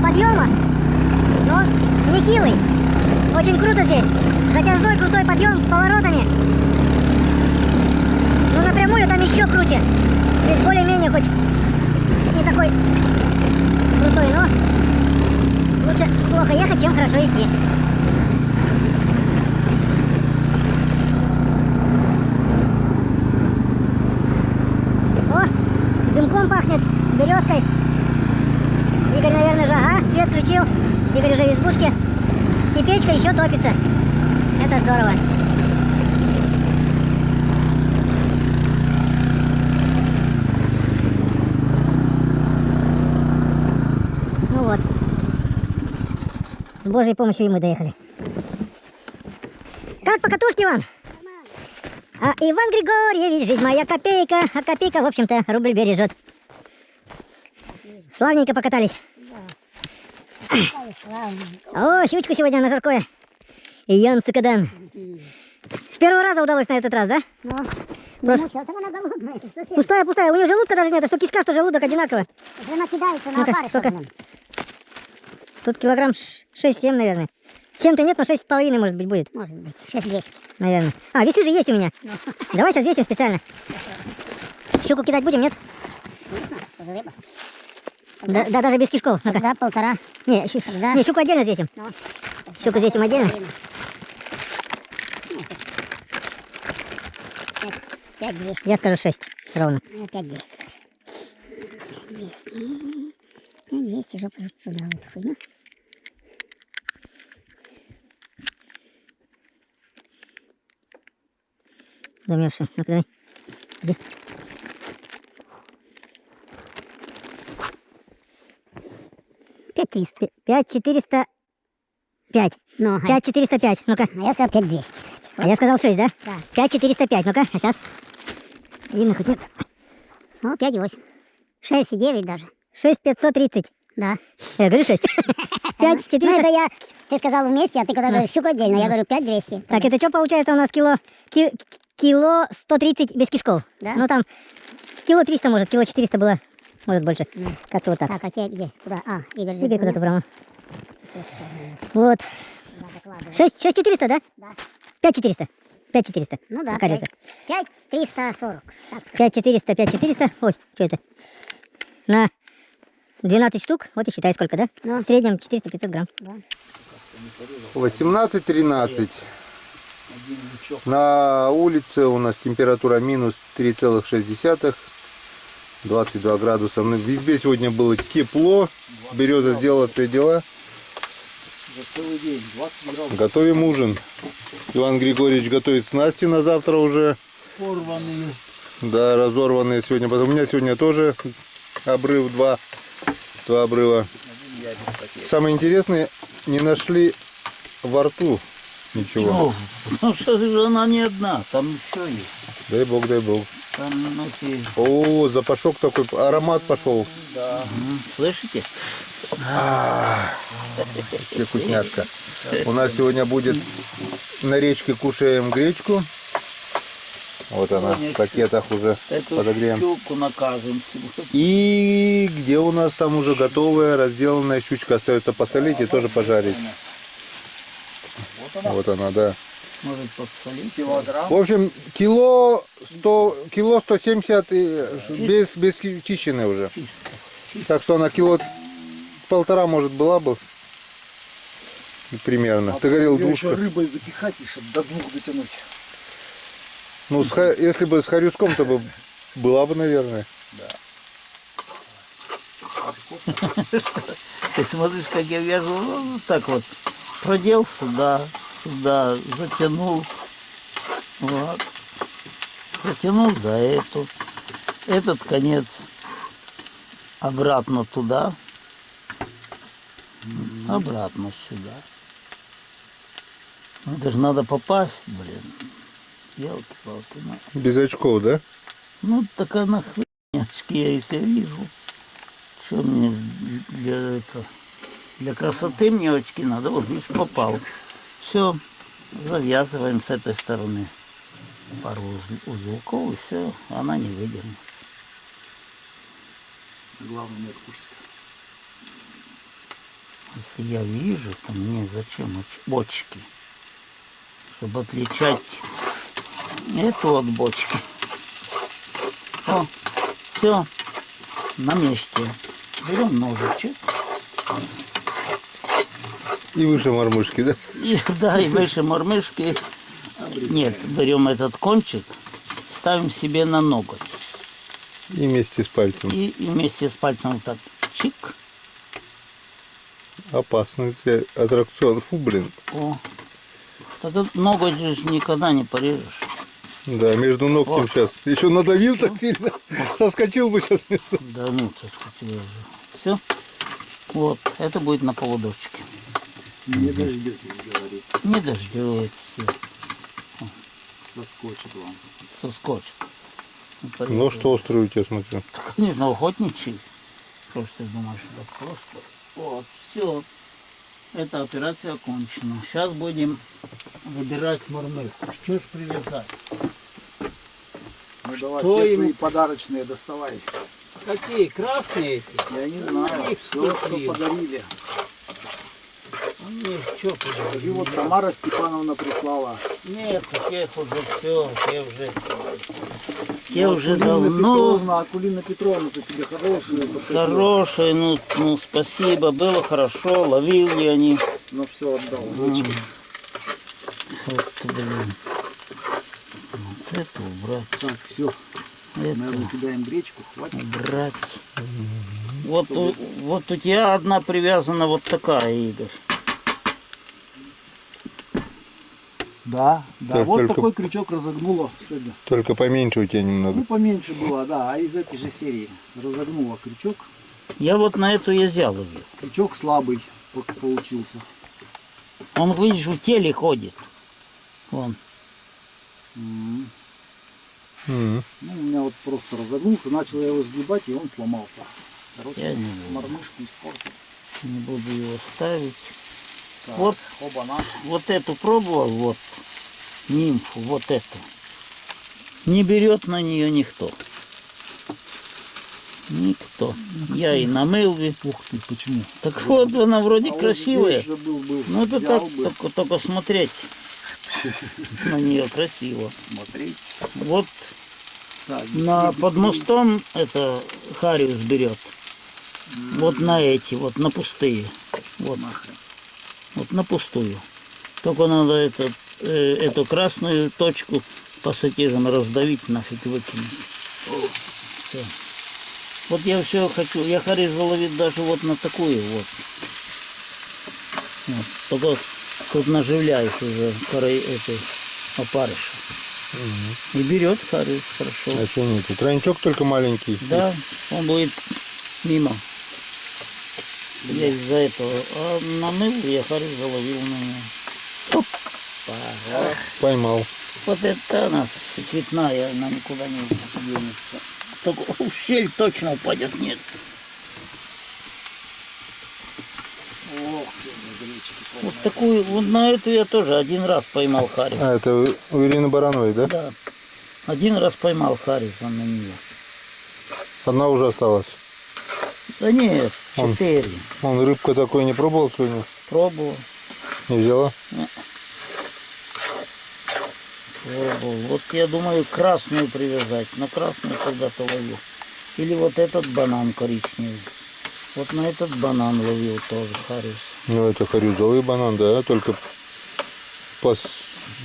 подъема, но он нехилый. Очень круто здесь. Затяжной крутой подъем с поворотами. Ну напрямую там еще круче. Здесь более-менее хоть не такой крутой, но лучше плохо ехать, чем хорошо идти. О, дымком пахнет, березкой. Игорь, наверное, же, ага, свет включил. Игорь уже в избушке. И печка еще топится. Это здорово. Ну вот. С Божьей помощью и мы доехали. Как по катушке, Иван? А Иван Григорьевич, жизнь моя копейка. А копейка, в общем-то, рубль бережет. Славненько покатались. О, щучку сегодня на жаркое. Ян Цикадан. С первого раза удалось на этот раз, да? Пустая, пустая. У нее желудка даже нет, а что кишка, что желудок одинаково. Она кидается на опары. Сколько? Тут килограмм 6-7, наверное. 7-то нет, но 6,5 может быть будет. Может быть, 6200. Наверное. А, весы же есть у меня. Давай сейчас весим специально. Щуку кидать будем, нет? Рыба. Да, даже без кишков. Ну-ка. Да, 1,5. Не, щуку отдельно весим. Щуку весим отдельно. 5200. Я скажу 6 ровно. 5200. 5200, жопа туда в эту хуйню. Замерзший. Ну-ка, давай. Иди. Пять 300. 5405. Ну, 5405. Ну-ка. а я сказал 5200. А я сказал 6, да? Да. 5405. Ну-ка, а сейчас. Видно хоть нет? Ну, 5,8. 6,9 даже. 6530. Да. Я говорю 6. Ну, 5400. это я, ты сказал вместе, а ты когда говоришь щуку отдельно, я говорю 5200. Так, это что получается у нас кило 130 без кишков? Да. Ну там кило 300 может, кило 400 было, может больше. Как-то вот так. Так, а те где? Куда? А, Игорь. Игорь куда-то брал. Вот. 6400, да? Да. 5400. 5400. Ну да. Колеса. 5340. Так сказать. 5400, 5400. Ой, что это? На 12 штук. Вот и считай сколько, да? Ну. В среднем 400-500 грамм. Да. 18-13. На улице у нас температура минус 3,6. 22 градуса. В избе сегодня было тепло. Береза сделала свои дела. Готовим ужин. Иван Григорьевич готовит снасти на завтра уже. Порванные. Да, разорванные сегодня. У меня сегодня тоже обрыв, два обрыва. Самое интересное, не нашли во рту ничего. Ну что же, она не одна, там еще есть. Дай бог, дай бог. Там эти... О, запашок такой, аромат пошел. Да. Слышите? Вообще вкусняшка. У нас сегодня будет на речке кушаем гречку. Вот она в пакетах уже Эту подогреем. щуку накажем. И где у нас там уже готовая разделанная щучка, остается посолить и тоже пожарить. Вот она, да. Может подсолить? Килограмм. В общем, кило 170 без чищенной уже. Так что она кило 1,5 может была бы. Примерно. Ты говорил еще двушка. рыбой запихать, и чтобы до 2 дотянуть. Ну, если бы с хорюском-то бы была бы, наверное. Ты смотришь, как я вяжу, вот так вот. Продел сюда, затянул. Вот. Затянул за эту. Этот конец обратно туда. Обратно сюда. Это же надо попасть, блин. Ёлки-палки. Без очков, да? Ну, так она очки я если вижу. Что мне для красоты мне очки надо. Вот, видишь, попал. Все, завязываем с этой стороны пару узелков, и все, она не выдернется. Главное не откусит. Если я вижу, то мне зачем бочки? Чтобы отличать эту от бочки. О, все, на месте. Берем ножичек. И выше мормышки, да? И, да, и выше мормышки. Нет, берем этот кончик, ставим себе на ноготь. И вместе с пальцем. И вместе с пальцем вот так чик. Опасный аттракцион. Фу, блин. О. Так этот ноготь же никогда не порежешь. Да, между ногтем Вот. сейчас. Еще надавил так сильно. Соскочил бы сейчас. Да ну, уже. Все. Вот, это будет на поводочке. Не дождетесь, говорит. Не дождетесь. Соскочит вам. Соскочит. Ну что острый у тебя, смотрю. Конечно, охотничий. Что ж ты думаешь, так просто? Вот, все. Эта операция окончена. Сейчас будем выбирать мормышку. Что ж привязать? Ну давай, Что все ему? свои подарочные доставай. Какие? Красные эти? Я не знаю, их все, что купил. подарили. Нет, что И вот Тамара Степановна прислала. Нет, тех уже все, те Ну, уже Акулина давно. Петровна, Акулина Петровна-то тебе хорошие подходила. Хорошие, ну спасибо, было хорошо, ловили они. Но все отдал. Очень. Вот, блин. Вот это убрать, Так, все. Наверное, это кидаем гречку. Хватит. убрать. Вот у тебя одна привязана вот такая, Игорь. Да, да. Так, Вот только- такой крючок разогнула сегодня. Только поменьше у тебя немного. Ну, поменьше было, да. А из этой же серии разогнула крючок. Я вот на эту езя ловил. Крючок слабый получился. Он, видишь, в теле ходит. Вон. М. Мгм. Ну, у меня вот просто разогнулся, начал я его сгибать, и он сломался. Короче, Я не буду. мормышку испортил. Не буду его ставить. Так, Вот. оба-на. Вот эту пробовал, вот, нимфу, вот эту. Не берет на нее никто. Никто. Я и намыл. Ух ты, почему? Так вот, она вроде А вот красивая. здесь же был, Ну это взял так, бы только смотреть на нее красиво. смотреть. Вот Так, под мостом это Хариус берет. Вот на эти, вот на пустые. Вот. Вот на пустую. Только надо эту красную точку пассатижем раздавить, нафиг выкинуть. Всё. Вот я все хочу. Я Харис заловить даже вот на такую вот. Вот. Только тут наживляешь уже этой опарыша. И берет Харис хорошо. А что нет? Тройничок только маленький. Да, он будет мимо. Я из-за этого. А намыл, я Харис заловил на него. Опа. Поймал. Вот это она цветная, она никуда не денется. Только в щель точно упадет, нет. Ох, ты, гречки. Вот такую, вот на эту я тоже один раз поймал Харис. А, это у Ирины Барановой, да? Да. Один раз поймал Хариса на нее. Одна уже осталась. Да нет, Он. 4. Он рыбка такой не пробовал сегодня? Пробовал. Не взяла? Пробовал. Вот я думаю красную привязать. На красную когда-то ловил. Или вот этот банан коричневый. Вот на этот банан ловил тоже Харис. Ну, это харюзовый банан, да? Только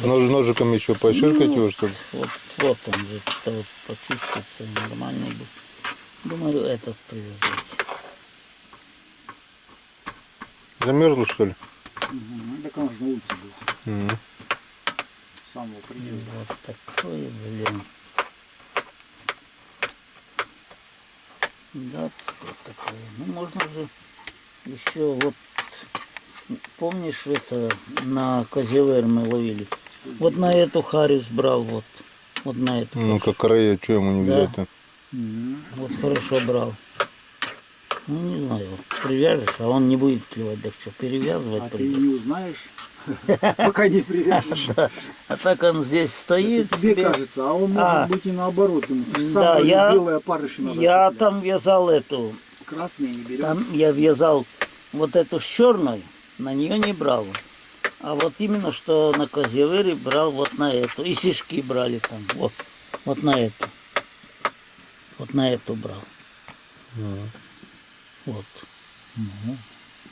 ножиком еще пощелкать его, чтобы... Вот он же, это вот почистится, нормально будет. Думаю, этот привязать. Замерзла, что ли? Ну, так она же на улице была. Мгм. С самого предела. Вот такой, блин. Да, вот такое. Ну, можно же еще вот, помнишь, это на Козевер мы ловили? Вот на эту Харис брал, вот. Вот на эту. Ну, как карая, что ему не Да. взять-то? Вот хорошо брал. Ну, не знаю, вот привяжешь, а он не будет клевать, так что перевязывать А ты придется. не узнаешь, пока не привяжешь. А так он здесь стоит. Тебе себе. кажется, а он А. может быть и наоборот. Ему Да, белые опарыши надо я цеплять. там вязал эту. Красные не берем. Там я вязал вот эту с черной, на нее не брал. А вот именно что на козявыре брал вот на эту. И сишки брали там. Вот на эту. Вот на эту брал. Вот.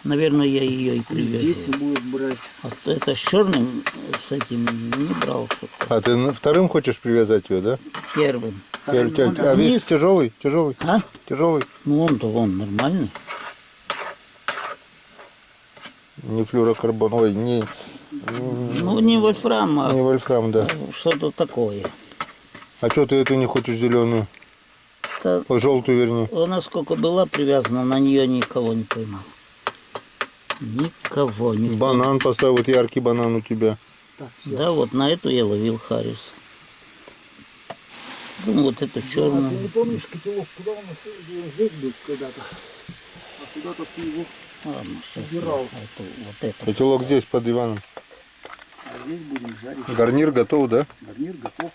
Наверное, я ее и И привезу. здесь и будет брать. Вот это с черным, с этим не брал что-то. А ты вторым хочешь привязать ее, да? Первым. А вес Вниз. тяжелый? Тяжелый? А? Тяжелый? Ну он-то вон нормальный. Не флюрокарбон, ой, не Ну не вольфрам, а вольфрам, да. что-то такое. А что ты эту не хочешь зеленую? Это, Ой, желтую, вернее. она сколько была привязана, на нее никого не поймал. Никого, никто. Банан поставил, вот яркий банан у тебя. Да, вот на эту я ловил Харрис. Ну, вот эту А черную. ты не помнишь котелок, куда у нас здесь был когда-то? А куда-то ты его Ладно, сейчас убирал. вот это. Котелок здесь под диваном. А здесь будем жарить. Гарнир готов, да? Гарнир готов.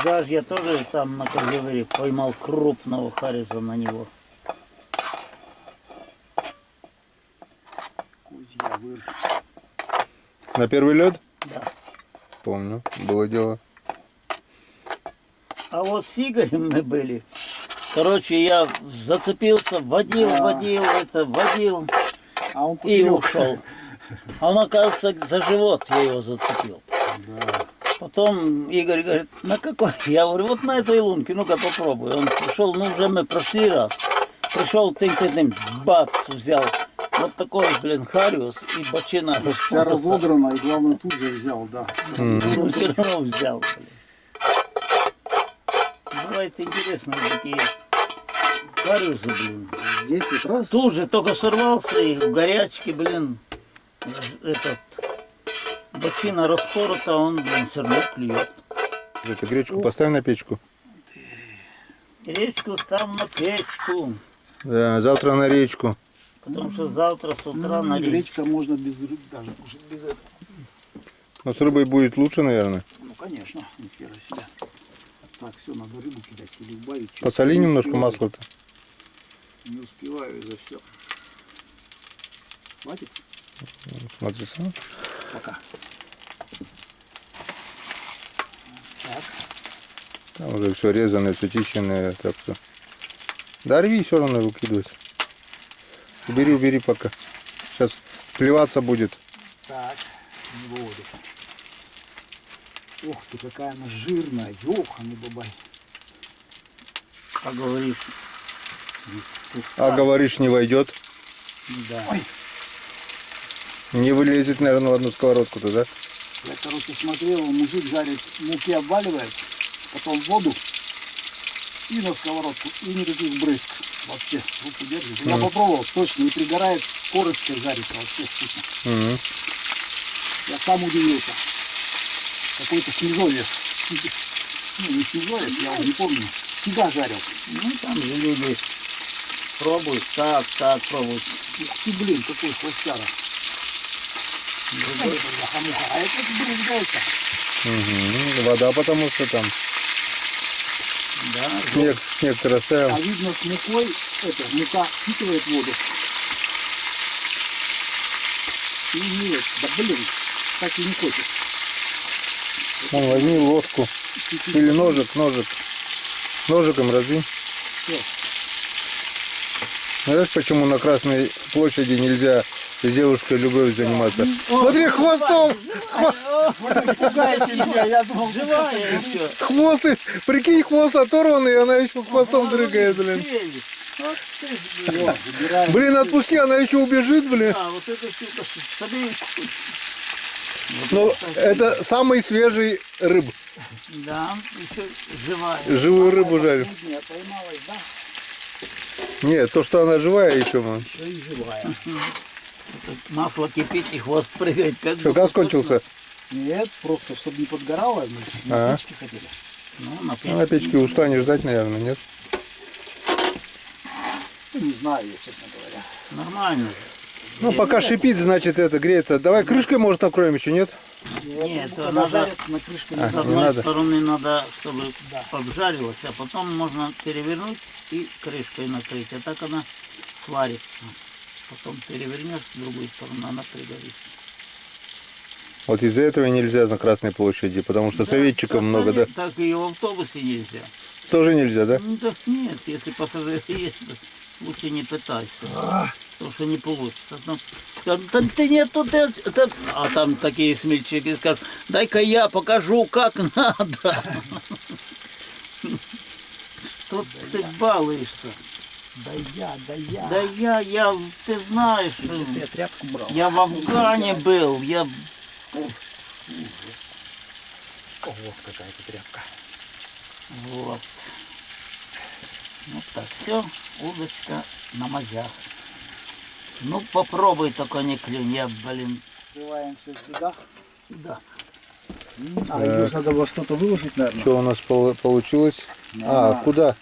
Даже я тоже там на козявыре поймал крупного Харриса на него. Козья выр. На первый лед? Да. Помню, было дело. А вот с Игорем мы были. Короче, я зацепился, водил, А он и поперек. ушел. А он, оказывается, за живот я его зацепил. Да. Потом Игорь говорит, на какой? Я говорю, вот на этой лунке, ну-ка попробуй. Он пришел, ну уже мы прошли раз. Пришел, тынь-тынь-тынь, бац, взял. Вот такой, блин, Хариус и бочина. Вся разодрана, и главное тут же взял, да. Ну, все равно взял, блин. Бывает интересно такие Хариусы, блин. Здесь вот раз. Тут же только сорвался и в горячке, блин, этот бочина распорота, он, блин, все равно клюет. Это гречку поставь на печку. Речку ставим на печку, Да, завтра на речку. потому что завтра с утра на речку. Гречка можно без рыб даже кушать без этого. Но с рыбой будет лучше, наверное. Ну конечно, нихера себе. Так, все, надо рыбу кидать или убавить. чуть. Посоли Не немножко успеваю. масла-то. Не успеваю из-за все. Хватит? Смотри сам. Пока. Так. Там уже все резаное, все чищенное. Так что. Да рви, все равно выкидывать. Убери пока. Сейчас плеваться будет. Так, в воду. Ох ты, какая она жирная, ёханый бабай. Как говоришь, А говоришь, не войдет. да. Ой, Не вылезет, наверное, в одну сковородку-то, да? я, короче, смотрел, мужик жарит, муки обваливает, потом в воду и на сковородку, и никаких брызг. Вообще, руку держит. Я попробовал, точно, не пригорает, корочкой жарится, вообще вкусно. Мгм. Я сам удивился. Какой-то снизовец. Ну, не снизовец, я уже не помню. Всегда жарил. Ну там же люди пробуют, так, пробуют. Ух ты, блин, какой хвостяра. Бляха-муха. А это брызгается. Мгм. Вода, потому что там Да, снег растаял. А видно с мукой, это, мука впитывает воду. И нет, да блин, так и не хочет. Вон, возьми ложку. Чуть-чуть Или ножик. Ножиком разви. всё. Знаешь, почему на Красной площади нельзя с девушкой любовью заниматься? Смотри, хвостом! Пугаете меня, я думал, живая еще. Хвост, прикинь, хвост оторванный, и она еще хвостом дрыгает, блин. всё, забираем. Блин, отпусти, она еще убежит, блин. А, вот это штука, смотри. Ну, это самый свежий рыб. Да, еще живая. Живую рыбу жарю. Последняя поймалась, да? Нет, то, что она живая еще, man. Что и живая. Масло кипит и хвост прыгает. Как Все, газ кончился. Нет, просто чтобы не подгорало, мы на Ага. печке хотели. Ну, на Ну, на печке устанешь ждать, наверное, нет? Ну, не знаю я, честно говоря. Нормально. Ну, пока шипит, значит, это греется. Давай крышкой, может, накроем еще, нет? Нет, Когда надо жарят, на крышке не с не одной надо. стороны надо, чтобы обжарилось, а потом можно перевернуть и крышкой накрыть. А так она сварится. Потом перевернешь в другую сторону, она пригорится. Вот из-за этого нельзя на Красной площади, потому что советчиков много, да? Так и в автобусе нельзя. Тоже нельзя, да? Ну так нет, если пассажиры есть, то лучше не пытайся. Потому что не получится. Ты нет тут, а там такие смельчаки скажут, дай-ка я покажу, как надо. Тут ты балуешься. Да я, ты знаешь, Я тряпку брал. я в Афгане был, я... Вот какая-то тряпка. Вот. Вот так, все, удочка на мазях. Ну попробуй, только не клюнь, я, блин, Открываем все сюда. да. А, здесь надо было что-то выложить, наверное. Что у нас получилось? А, куда?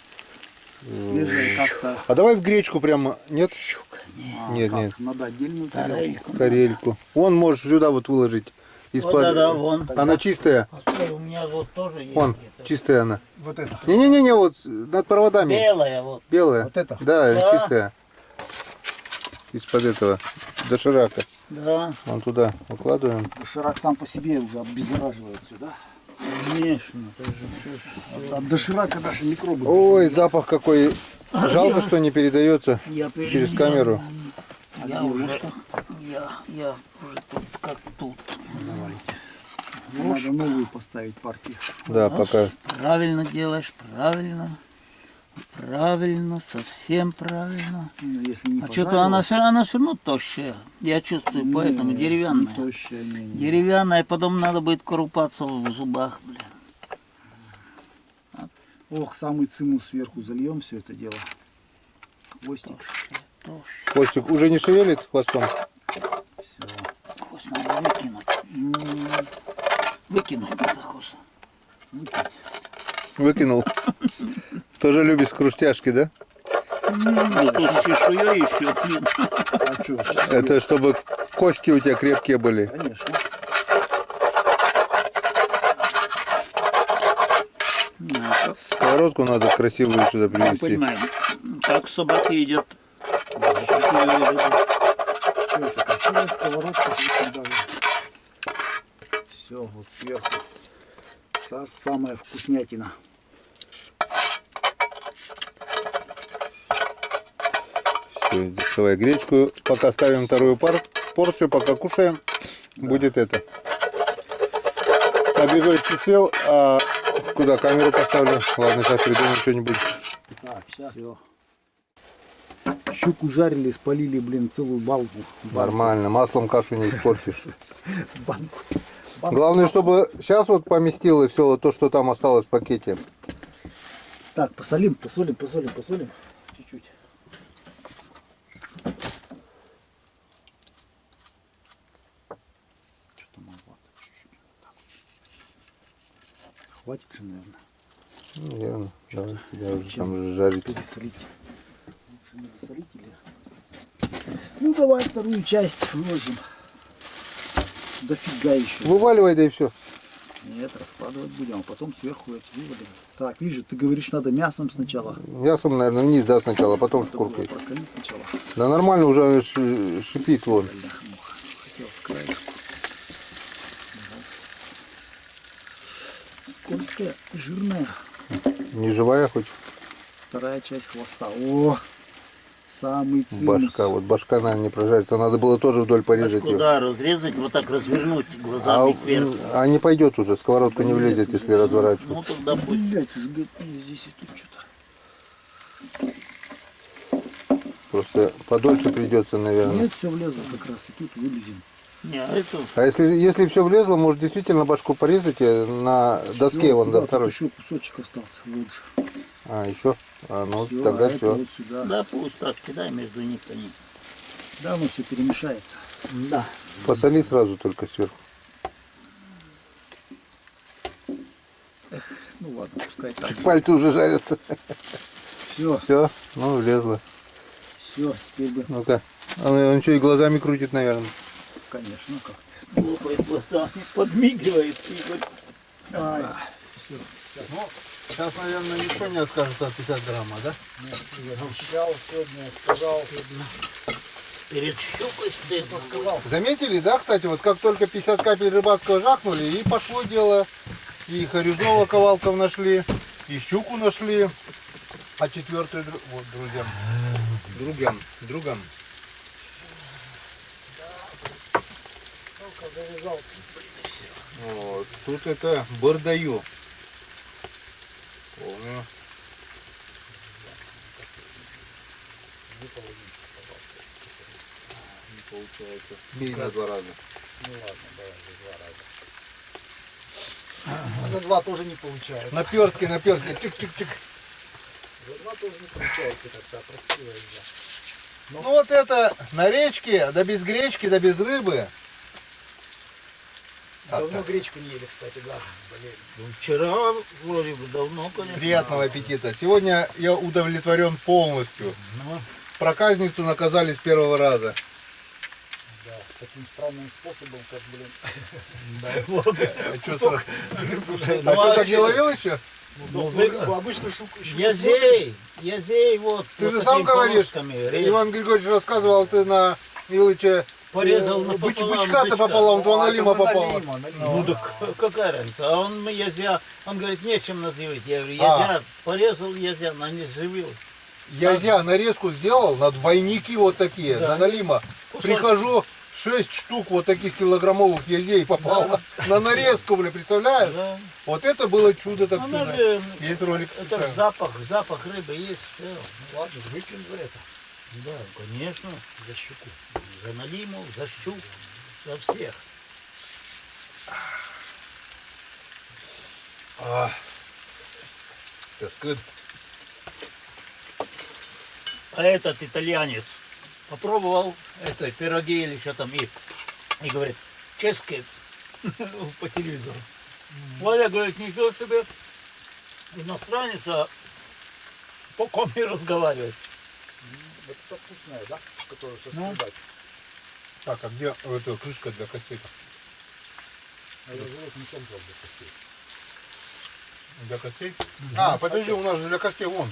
Свежее как-то. А давай в гречку прямо, нет? Нет, как? нет, Надо отдельную тарелку. карельку. Вон можешь сюда вот выложить. Вот, да, вон. Она чистая. Постой, у меня вот тоже есть Вон, где-то. чистая она. Вот это. Не-не-не, вот над проводами. Белая вот. Белая. Вот это? Да, Да. чистая. Из-под этого доширака. Да, Вон туда укладываем. Доширак сам по себе уже обеззараживает сюда. конечно. Это же всё ж- От доширака даже микробы. Ой, запах какой. Жалко, что не передается Я через камеру. Я уже тут как тут. Надо новую поставить партию. Да, пока. Правильно делаешь, правильно. Правильно, совсем правильно. Ну, если не А что-то она пожарилась, все равно тощая. Я чувствую, поэтому не, деревянная. не тощая, не. Деревянная, потом надо будет крупаться в зубах, блин. Ох, самый цимус сверху зальем все это дело. Хвостик. Тощая. Костик уже не шевелит хвостом? Все. Хвост надо выкинуть. Выкинуть надо хвост. Выкинул. Тоже любишь хрустяшки, да? Ну, тут чешуя еще, блин. А что? Это чтобы кости у тебя крепкие были. Конечно. Сковородку надо красивую сюда привезти. Понимаем, как собаки едят. Все, это красивая сковородка. Все, вот сверху. Та самая вкуснятина. Все, доставай гречку. Пока ставим вторую порцию, пока кушаем, будет это. Обезойчик сел, а куда камеру поставлю? Ладно, сейчас придумаем что-нибудь. Так, сейчас. Щуку жарили, спалили, блин, целую балку. Нормально, маслом кашу не испортишь. Банку. Главное, чтобы сейчас вот поместилось все то, что там осталось в пакете. Так, посолим. Чуть-чуть. Что-то маловато. Чуть-чуть. Так. Хватит же, наверное. Наверное, давай, я уже там же жарить. Пересолить. Лучше не досолить или... Ну, давай вторую часть вложим. Дофига еще. Вываливай, да и все. Нет, раскладывать будем, а потом сверху эти вывалим. Так, видишь, ты говоришь, надо мясом сначала. Мясом, наверное, вниз, да, сначала, а потом Надо было шкуркой. прокалить сначала. Да нормально, уже шипит вон. Бляха-муха. Хотел с краешку. Скользкая, жирная. Не живая хоть? Вторая часть хвоста. О, самый цимус. Башка. Вот башка, наверное, не прожарится. Надо было тоже вдоль порезать ее. Куда разрезать, вот так развернуть глазами кверху. А не пойдет уже, сковородка не влезет, если разворачивать. Ну тогда пусть. Блять, здесь и тут что-то. Просто подольше придется, наверное. Нет, все влезло как раз, и тут вылезем. Не, это А если все влезло, может действительно башку порезать на доске вон до второй. Еще кусочек остался лучше. А, еще? А, ну Всё, тогда а это все. вот сюда. да пусть так кидай между них они. Да, оно все перемешается. Да. Посоли сразу только сверху. Ну ладно, пускай так. Пальцы уже жарятся. Все, Все, ну влезло. все, теперь бы, Ну-ка. Он что, и глазами крутит, наверное. конечно, как. Лопает глазами, подмигивает. И вот. Ай, Сейчас, наверное, никто не откажется от 50 грамма, да? я обещал сегодня, сказал. Перед щукой стыдно сказал. Заметили, да, кстати, вот как только 50 капель рыбацкого жахнули, и пошло дело. И хорюзного ковалков нашли, и щуку нашли. А четвертый, вот, другом. Только завязал. Вот, тут это бордаю. Помню. Не получается. Бей на 2 раза. Ну ладно, давай за 2 раза. А за 2 тоже не получается. Наперстки, чик-чик-чик. За 2 тоже не получается как-то, красиво нельзя. Ну вот это на речке, да без гречки, да без рыбы. Давно гречку не ели, кстати, да. Блин. Ну, вчера вроде бы давно, конечно. Приятного аппетита. Сегодня я удовлетворен полностью. Ну, Проказницу наказали с первого раза. Да, таким странным способом, как, блин. дай бог. А что Кусок а что, так не ловил еще? Ну, вы- рыбу, обычную щуку еще Язей, вот. Ты вот же сам такими говоришь, полосками режь. Иван Григорьевич рассказывал, ты на Илыча Порезал напополам бычка-то бычка. пополам, то налима попала. Ну так какая разница? А он язя, он говорит, нечем называть. Я говорю, А. язя, порезал язя, но не живил. Язя нарезку сделал на двойники вот такие, Да. на налима. Кусочек. Прихожу, 6 штук вот таких килограммовых язей попало на нарезку, бля, представляешь? Да. Вот это было чудо, так Она сказать. же, Есть ролик. это ж запах рыбы есть. Все. Ну ладно, выпьем за это. Да, конечно. За щуку. За налимов, за щук, за всех. That's good. А этот итальянец попробовал это пироги или что там и говорит, чешские по телевизору. Валя говорит, ничего себе, иностранец, а по коме разговаривает. Это та вкусная, да? Которую со Ну. скребать. Так, а где эта крышка для костей? А я живот не том правда костей. Для костей? А, подожди, у нас же для костей вон.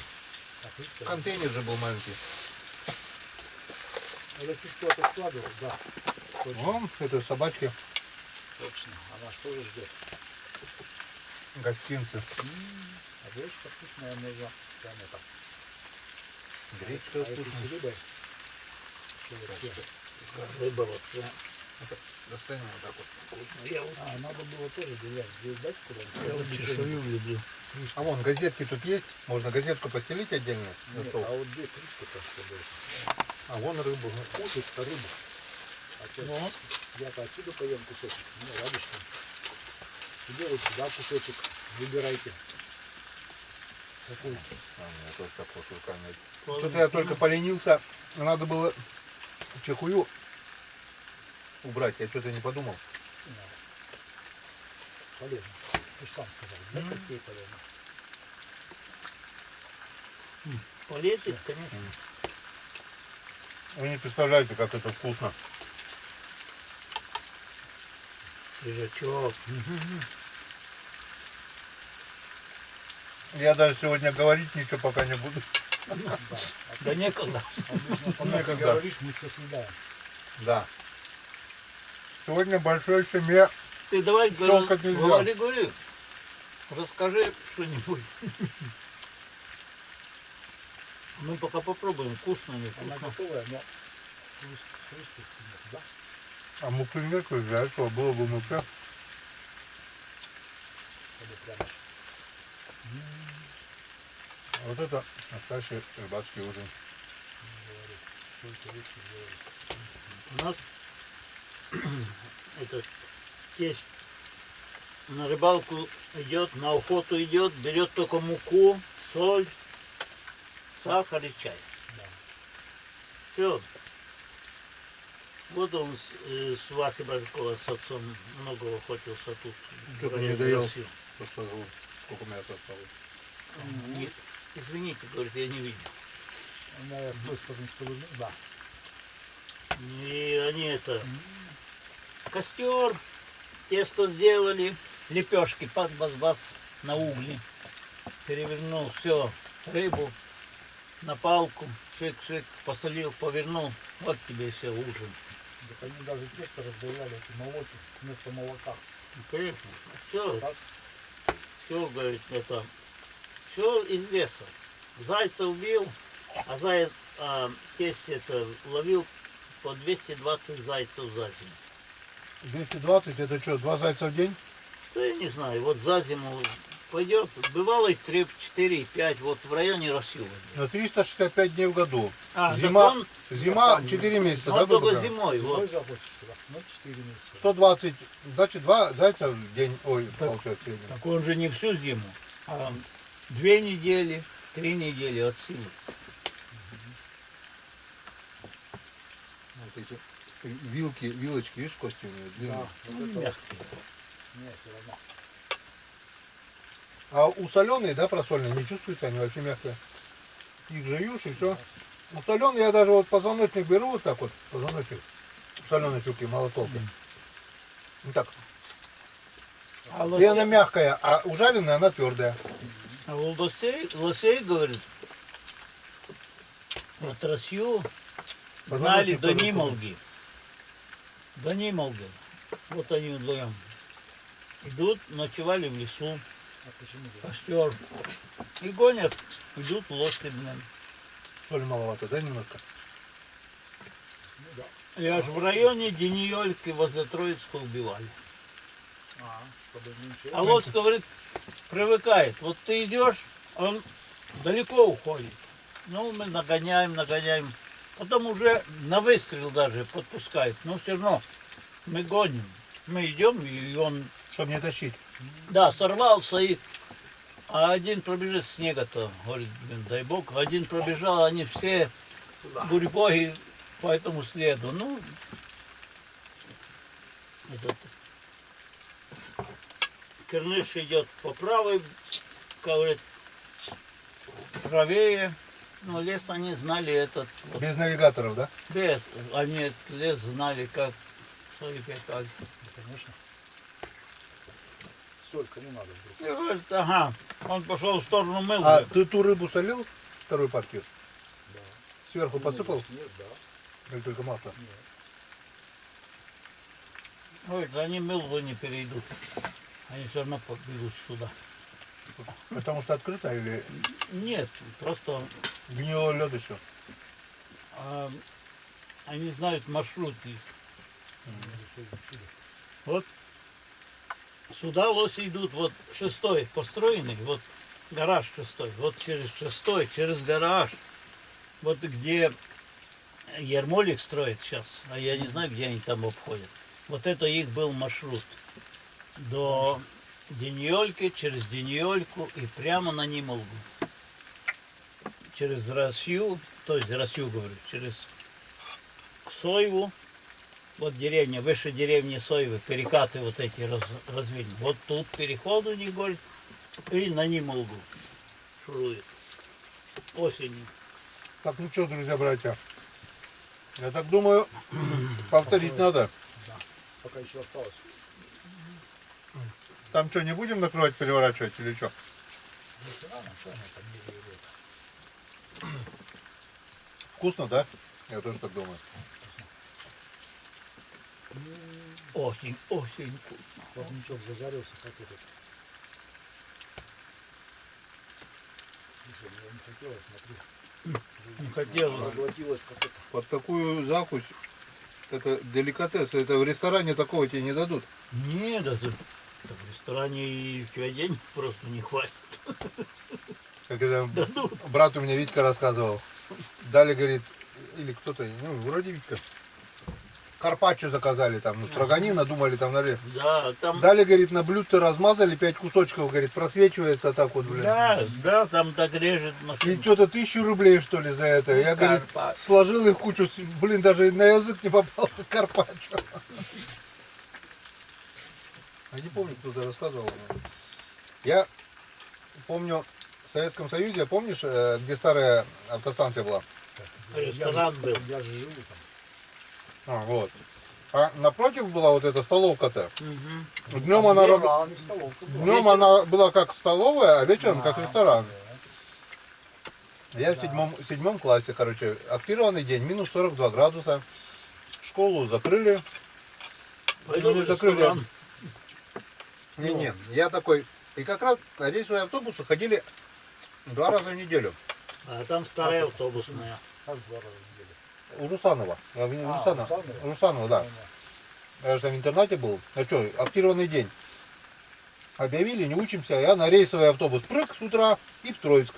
А крышка? Контейнер же был маленький. Я кишку это складывал, да. Точно, Вон, это собачки, точно. Она что же ждет? гостинцы. А гречка вкусная, можно прям это. Гречка А если вкусная. с рыбой, что вообще? Рыба вот. да. Достанем вот так вот. Я вот А, надо было тоже гулять. Здесь дать я вот куда-нибудь? чешую люблю. А вон, газетки тут есть. Можно газетку постелить отдельно на Нет, стол. а вот где крышка-то, чтобы А вон рыбу. кушать-то рыбу? А что, Ну, я-то отсюда поем кусочек. Ну, радишься. Тебе вот сюда кусочек. Выбирайте. Какой? А, я тоже так вот руками. ладно. Что-то я только поленился. Надо было чехую убрать. Я что-то не подумал. Полезно. Ты же сам сказал, для костей полезно. Полезет, конечно. Вы не представляете, как это вкусно. Свежачок. Я даже сегодня говорить ничего пока не буду. Да некогда. Обычно пока ты Некогда. говоришь, мы все съедаем. Да. Сегодня большой семье. Ты давай Щелкать нельзя. говори. Расскажи что-нибудь. Мы пока попробуем, вкусно, не Она вкусно. готовая, но хрустик нет, да? А муки нет, для этого было бы мука. Чтобы прямо Вот это настоящий рыбацкий ужин. только лучше делать. У нас этот тесть на рыбалку идет, на охоту идет, берет только муку, соль, сахар и чай. Все. Вот он с Васей Бажкова, с отцом много охотился тут. в Что-то районе не доел. России. Просто вот сколько мяса осталось. Нет, извините, говорит, я не видел. Наверное, быстро не скажу, да. И они это, костер, тесто сделали, лепешки, бац-бац-бац на угли, перевернул все, рыбу, на палку, шик-шик, посолил, повернул. Вот тебе и все ужин. Так они даже тесто разбавляли, эти молоки вместо молока. Конечно, все, Раз. все, говорит, это, все из леса. Зайца убил, а заяц, тесть это ловил по 220 зайцев за зиму. 220 это что, 2 зайца в день? Да я не знаю, вот за зиму пойдет, бывало и 3, 4, 5, вот в районе России. На 365 дней в году. А, Зима, так он- зима 4 месяца, да, Он грубо только говоря? зимой, Зимой вот. захочешь туда. Ну, 4 месяца. 120, значит 2 зайца в день, ой, получается, в среднем. Так он же не всю зиму, а 2 недели, 3 недели от силы. Вот эти вилочки, видишь, кости у нее длинные. Да, Ну, вот это мягкие. не, все равно. А у соленые, да, просольные, не чувствуется, они вообще мягкие. Их жуешь и все. У соленые я даже вот позвоночник беру вот так вот, позвоночник, соленой щуки, малотолки. Вот так. А И она лосей, мягкая, а ужаленная она твердая. а у лосей, говорит, вот Россию гнали Позвоночник до тоже Нимолги. До Нимолги. Вот они вдвоем. Идут, ночевали в лесу, А почему же? костер. И гонят, идут лоси, блин. Соли маловато, да, немножко? И аж в районе Дениёльки возле Троицка убивали. А, чтобы меньше. А лось, говорит, привыкает. Вот ты идешь, он далеко уходит. Ну, мы нагоняем. Потом уже на выстрел даже подпускает. Но все равно мы гоним. Мы идем, и он, Чтобы не тащить. да, сорвался, а один пробежит снега-то, говорит, блин, дай бог. Один пробежал, они все гурьбой по этому следу. Ну, этот Керныш идет по правой, говорит, правее. Но лес они знали этот, вот, Без навигаторов, да? без, они этот лес знали как свои 5 пальцев. Конечно. Соль кому надо вдруг? И говорит, ага, он пошел в сторону мыл. А ты ту рыбу солил, вторую партию? Да. Сверху посыпал? Нет, да. Или только масло? Говорит, они мылву не перейдут. Они все равно побегут сюда. Потому что открыто или Нет, просто гнилой лед еще? они знают маршрут их. Вот сюда лоси идут, вот 6-й построенный, вот гараж 6-й, вот через 6-й, через гараж, вот где Ермолик строит сейчас, а я не знаю, где они там обходят. Вот это их был маршрут до Дениёльки, через Дениёльку и прямо на Нимолгу. Через Россию, то есть Россию говорю, через Сойву, вот деревня, выше деревни Сойвы, перекаты вот эти разведены. Вот тут переход у них, говорит, и на Нимолгу шурует. Осенью. Так, ну что, друзья, братья, я так думаю, повторить надо. Пока еще осталось. Там что, не будем накрывать, переворачивать или что? Вкусно, да? Я тоже так думаю. Очень, очень вкусно. Плавничок зажарился, как этот. Слушай, мне не хотелось, смотри. Не хотелось. Проглотилось, как это. Под такую закусь, это деликатес, это в ресторане такого тебе не дадут. Не, да тут так в ресторане и в тебя денег просто не хватит. Как это брат у меня Витька рассказывал. Дали, говорит, или кто-то, ну, вроде Витька. Карпаччо заказали там, ну, строганина, думали там, наверное. Да, там, Дали, говорит, на блюдце размазали 5 кусочков, говорит, просвечивается так вот, блин. да, там так режет И машина. что-то 1000 рублей, что ли, за это. Я, говорит, Карпаччо. сложил их в кучу, блин, даже на язык не попал, карпаччо. Я не помню, кто-то рассказывал. Я помню, в Советском Союзе, помнишь, где старая автостанция была? Ресторан был. Я же живу там. А, вот. А напротив была вот эта столовка-то. Мгм. Днем она, Ресторан и столовка была. днем она была как столовая, а вечером как ресторан. Я в седьмом классе, короче, актированный день, минус 42 градуса. Школу закрыли. Пойду не в закрыли. ресторан. Не, я такой. И как раз на рейсовые автобусы ходили 2 раза в неделю. А там старая автобусная. У Русанова. Русанова, да. Я же там в интернате был. А что, актированный день. Объявили, не учимся. Я на рейсовый автобус прыг с утра и в Троицк.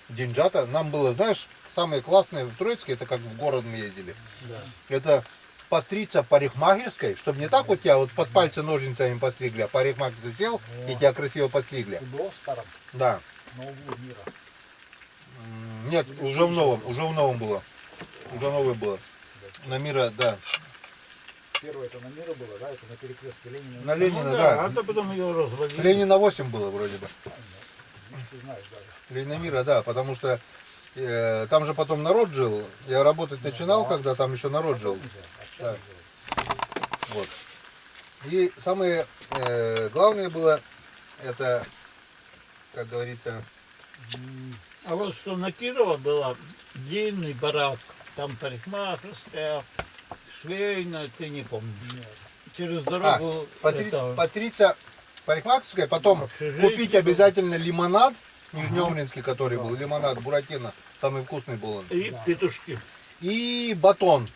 Деньжата. Нам было, знаешь, самое классное в Троицке, это как в город мы ездили. Да. Это постричься парикмахерской, чтобы не так вот тебя вот под пальцы ножницами постригли, а парикмахер сел и тебя красиво постригли. Ты был в старом, Да. на углу мира. Нет, уже в новом было. Уже новое было. На Мира, да. Первое это на мира было, да? Это на перекрестке Ленина. На Ленина, Ну да. а то потом ее разводили. Ленина 8 было вроде бы. Ты знаешь даже. Ленина Мира, да, потому что там же потом народ жил. Я работать начинал, когда там еще народ жил. Да. Вот. И самое главное было, это, как говорится, А вот что на Кирова была длинный барак. Там парикмахерская, швейная, ты не помнишь. Через дорогу это, постричься парикмахерская, потом Общежитие купить было. обязательно лимонад, Нижнеомринский, который был, лимонад Буратино, самый вкусный был он. и петушки. И батон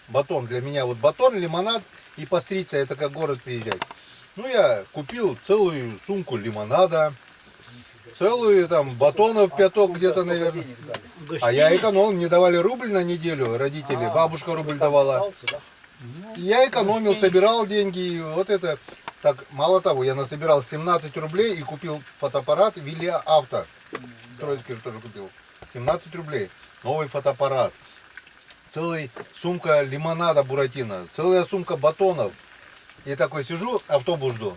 для меня, вот батон, лимонад и постричься, это как город приезжать. Ну, я купил целую сумку лимонада, целую там батонов пяток где-то, наверное. А я экономил, мне давали рубль на неделю, родители, бабушка рубль давала. И я экономил, собирал деньги, и вот это. Так, мало того, я насобирал 17 рублей и купил фотоаппарат Вилли Авто. Троицкий же тоже купил. 17 рублей. Новый фотоаппарат. Целая сумка лимонада Буратино. Целая сумка батонов. И такой сижу, автобус жду.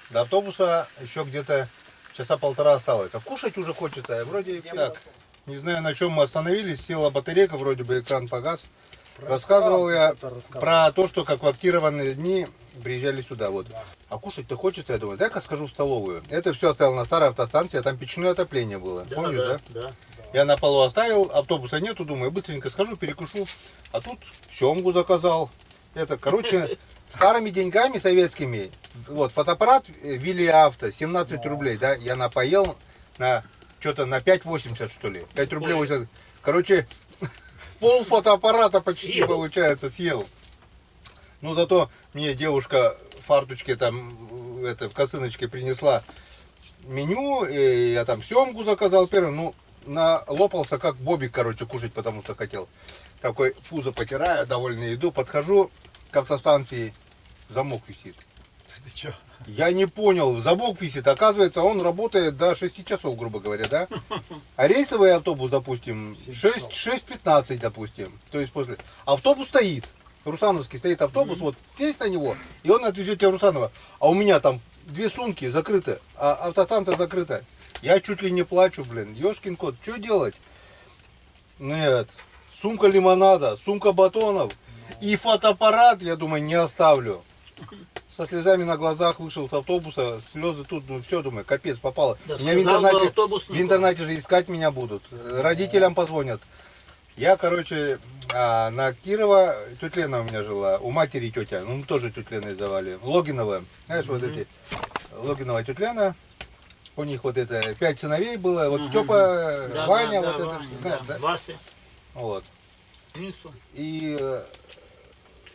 До автобуса еще где-то часа полтора осталось. А кушать уже хочется. Я вроде как. Не знаю, на чем мы остановились. Села батарейка, вроде бы экран погас. Рассказывал я про то, что как в актированные дни приезжали сюда. Вот. А кушать-то хочется, я думаю, дай-ка схожу в столовую. Это все оставил на старой автостанции, а там печное отопление было. Да, Помнишь, да? да? Я на полу оставил, автобуса нету, думаю, быстренько схожу, перекушу. А тут семгу заказал. Это, короче, старыми деньгами советскими. Вот, фотоаппарат Вилли Авто, 17 рублей, да, я напоел на что-то на 5,80 что ли. 5 рублей 80. Короче, пол фотоаппарата почти Съел. получается съел. Ну зато мне девушка в фарточке там это в косыночке принесла меню, и я там семгу заказал первый, ну налопался как бобик, короче, кушать, потому что хотел. Такой пузо потираю, довольно иду, подхожу к автостанции, замок висит. Ты чё? Я не понял, замок висит, оказывается, он работает до 6 часов, грубо говоря, да? А рейсовый автобус, допустим, 6:15, допустим. То есть после. Автобус стоит, Русановский стоит автобус, вот сесть на него, и он отвезет тебя в Русаново. А у меня там 2 сумки закрыты, а автостанция закрыта. Я чуть ли не плачу, блин, ёшкин кот, что делать? Нет, сумка лимонада, сумка батонов и фотоаппарат, я думаю, не оставлю. Со слезами на глазах вышел с автобуса, слезы тут, ну все, думаю, капец, попало. Да Меня в сказал бы интернете, автобуснику. в интернете же искать меня будут, родителям позвонят. Я, короче, на Кирова, тетя Лена у меня жила, у матери тетя, ну мы тоже тетя Леной звали, Логинова, знаешь, вот эти, Логинова тетя Лена, у них вот это 5 сыновей было, вот Степа, Да, Ваня, да, вот это, Ваня, знаешь, да. да? Вася, Вот. Мису. И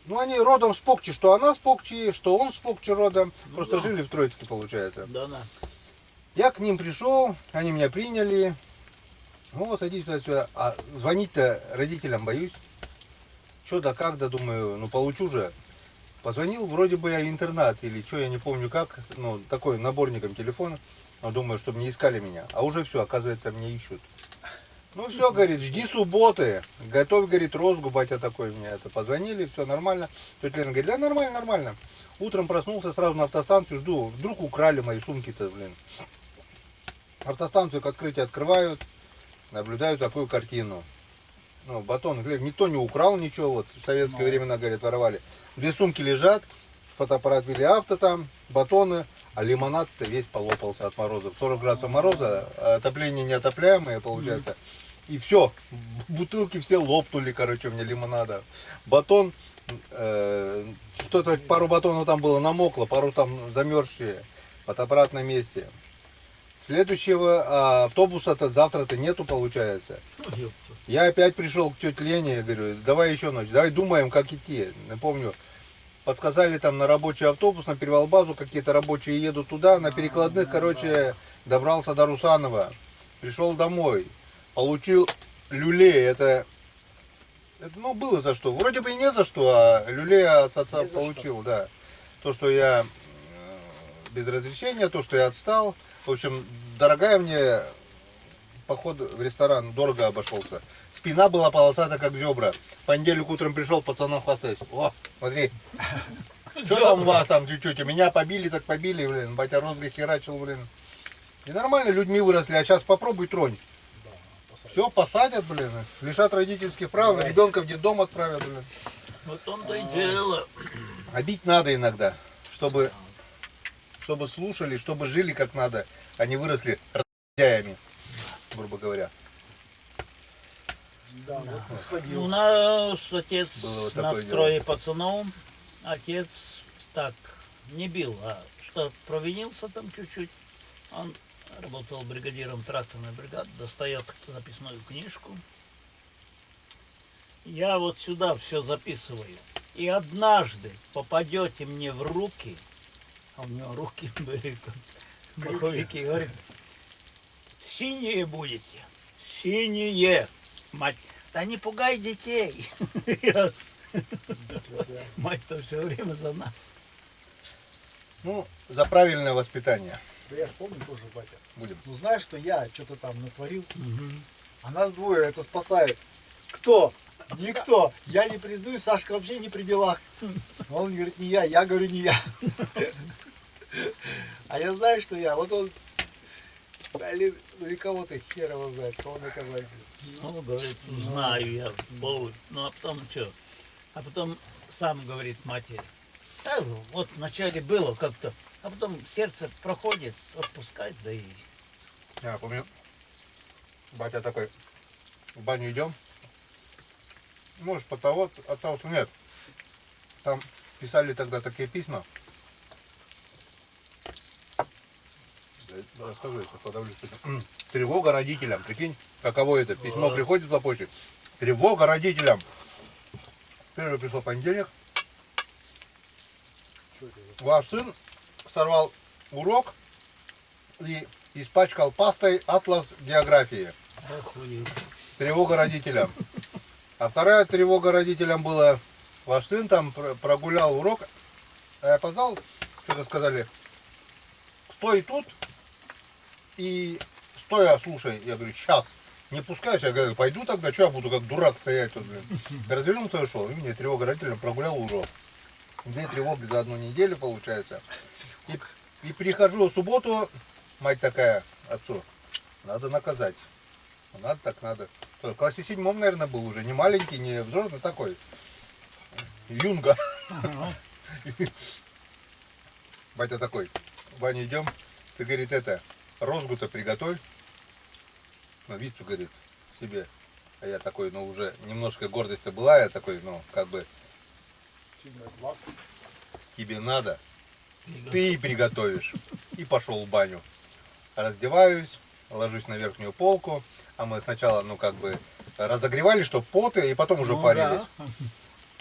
ну они родом с Покчи, что она с Покчи, что он с Покчи родом. Просто да. жили в Троицке, получается. Да. Я к ним пришел, они меня приняли. Ну вот садись сюда. А звонить-то родителям боюсь. Что да как, да думаю, ну получу же. Позвонил, вроде бы я в интернат или что, я не помню как. Ну такой наборником телефона. Но думаю, чтобы не искали меня. А уже все, оказывается, меня ищут. Ну все, говорит, жди субботы. Готовь, говорит, розгу, батя такой мне это. Позвонили, все нормально. Тетя Лена говорит, да нормально, нормально. Утром проснулся, сразу на автостанцию жду. Вдруг украли мои сумки-то, блин. Автостанцию к открытию открывают. Наблюдаю такую картину. Ну, батон, говорит, никто не украл ничего. Вот в советское времена, говорит, воровали. 2 сумки лежат. Фотоаппарат Вилли Авто там, батоны. А лимонад-то весь полопался от мороза. 40 градусов мороза, а отопление неотопляемое получается. И все, бутылки все лопнули, короче, у меня лимонада. Батон, что-то, пару батонов там было намокло, пару там замерзшие, под обратном месте. Следующего автобуса-то завтра-то нету, получается. Я опять пришел к тете Лене, говорю, давай еще ночь, давай думаем, как идти. Напомню, подсказали там на рабочий автобус, на Перевалбазу, какие-то рабочие едут туда, на перекладных, короче, добрался до Русанова. Пришел домой, получил люлей, это, ну, было за что. Вроде бы и не за что, а люлей от отца получил, да. То, что я без разрешения, то, что я отстал. В общем, дорогая мне поход в ресторан, дорого обошелся. Спина была полосатая, как зебра. В понедельник утром пришел, пацанам хвастаюсь. О, смотри, что там у вас там чуть-чуть? Меня побили, так побили, блин. Батя розгой херачил, блин. И нормально, людьми выросли, а сейчас попробуй тронь. Все, посадят, блин, лишат родительских прав, ребенка в детдом отправят, блин. Вот он-то и дело. А бить надо иногда, чтобы слушали, чтобы жили как надо, а не выросли разъяями, грубо говоря. Да, вот У сходил. нас отец Было вот на такое строе пацанов, отец так не бил, а что провинился там чуть-чуть. Он работал бригадиром тракторной бригады, достает записную книжку. Я вот сюда все записываю. И однажды попадете мне в руки, а у него руки были как маховики, говорит, синие будете, синие. Мать, да не пугай детей. Мать-то все время за нас. Ну, за правильное воспитание Да я ж помню тоже, батя. будем. Ну знаешь, что я что-то там натворил, а нас двое, это спасает. Кто? Никто. Я не признаю, Сашка вообще не при делах. Он говорит, не я говорю, не я. А я знаю, что я. Вот он, блин, ну и кого ты хер его знает, кого наказать. Ну, говорит, знаю я, Бог. Ну, а потом что? А потом сам говорит матери. Да, вот вначале было как-то, а потом сердце проходит, отпускает, да и... Я помню, батя такой, в баню идем. Может, от того, что нет. Там писали тогда такие письма. Да, расскажу, сейчас подавлюсь. Тревога родителям. Прикинь, каково это? Письмо приходит по почте. Тревога родителям. Первый пришел понедельник. Ваш сын сорвал урок и испачкал пастой атлас географии. Охуеть. Тревога родителям. А вторая тревога родителям была, ваш сын там прогулял урок, а я опоздал, что-то сказали, стой тут и стоя слушай. Я говорю, сейчас, не пускаешь, я говорю, пойду тогда, что я буду как дурак стоять тут, блин. Развернулся и ушел, и мне тревога родителям, прогулял урок. 2 тревоги за 1 неделю получается. И прихожу в субботу, мать такая отцу, надо наказать. Надо так надо. В классе 7, наверное, был уже. Не маленький, не взрослый, такой. Юнга. Батя такой, Ваня, идем. Ты, говорит, это, розгу-то приготовь. Ну, Витцу, говорит, себе. А я такой, ну, уже немножко гордость-то была. Я такой, ну, как бы, тебе надо, ты приготовишь. И пошел в баню. Раздеваюсь, ложусь на верхнюю полку. А мы сначала, ну, как бы, разогревали, чтобы поты, и потом уже Ну, парились. да.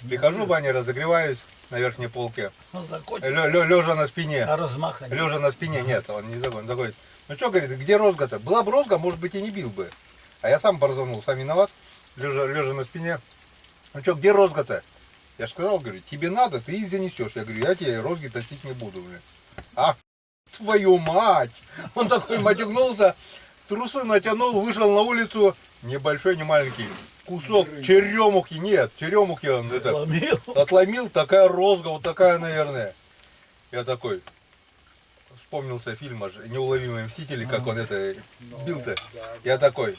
Прихожу в баню, разогреваюсь на верхней полке. Ну, закончил. Лежа на спине. А размаха нет. Лежа на спине, нет, он не закончил. Такой, ну что, говорит, где розга-то? Была бы розга, может быть, и не бил бы. А я сам борзанул, сам виноват, лежа на спине. Ну что, где розга-то? Я же сказал, говорю, тебе надо, ты их занесешь. Я говорю, я тебе розги тащить не буду, блин. А, твою мать! Он такой матюгнулся, трусы натянул, вышел на улицу, небольшой, не маленький, кусок черемухи, нет, черемухи он это, Ломил. отломил, такая розга, вот такая, наверное. Я такой, вспомнился фильм аж «Неуловимые мстители», как он это бил-то. Я такой,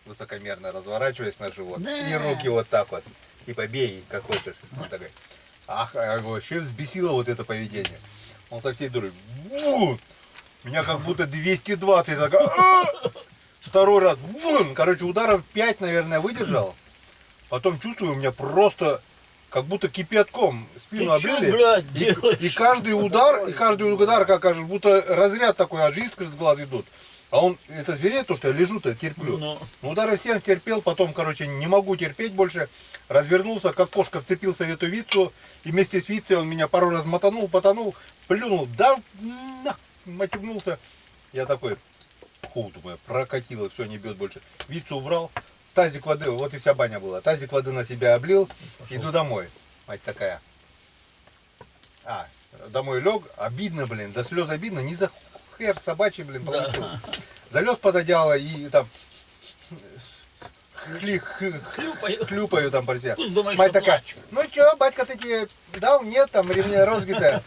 высокомерно разворачиваясь на живот, и руки вот так вот, типа бей, как хочешь. Он такой, ах, его вообще взбесило вот это поведение. Он со всей дурой, меня как будто 220, такая, Второй раз, короче, ударов 5, наверное, выдержал. Потом чувствую, у меня просто как будто кипятком спину Ты чё, облили. блядь, делаешь? И каждый удар, как будто разряд такой, аж искры с глаз идут. А он, это зверей, то, что я лежу-то, терплю. Ну. Удары всем терпел, потом, короче, не могу терпеть больше. Развернулся, как кошка, вцепился в эту вицу. И вместе с вицей он меня пару раз мотанул, потонул, плюнул, да, матюгнулся. Я такой, фу, думаю, прокатило, все, не бьет больше. Вицу убрал, тазик воды, вот и вся баня была. Тазик воды на себя облил, иду домой. Мать такая. Домой лег, обидно, блин, до слез обидно, не за хер собачий, блин, получил. Залез под одеяло и там хлюпаю там по себе. Пусть думает, Мать что такая, плачу. ну чё, батька, ты тебе дал? Нет, там ремня розги-то.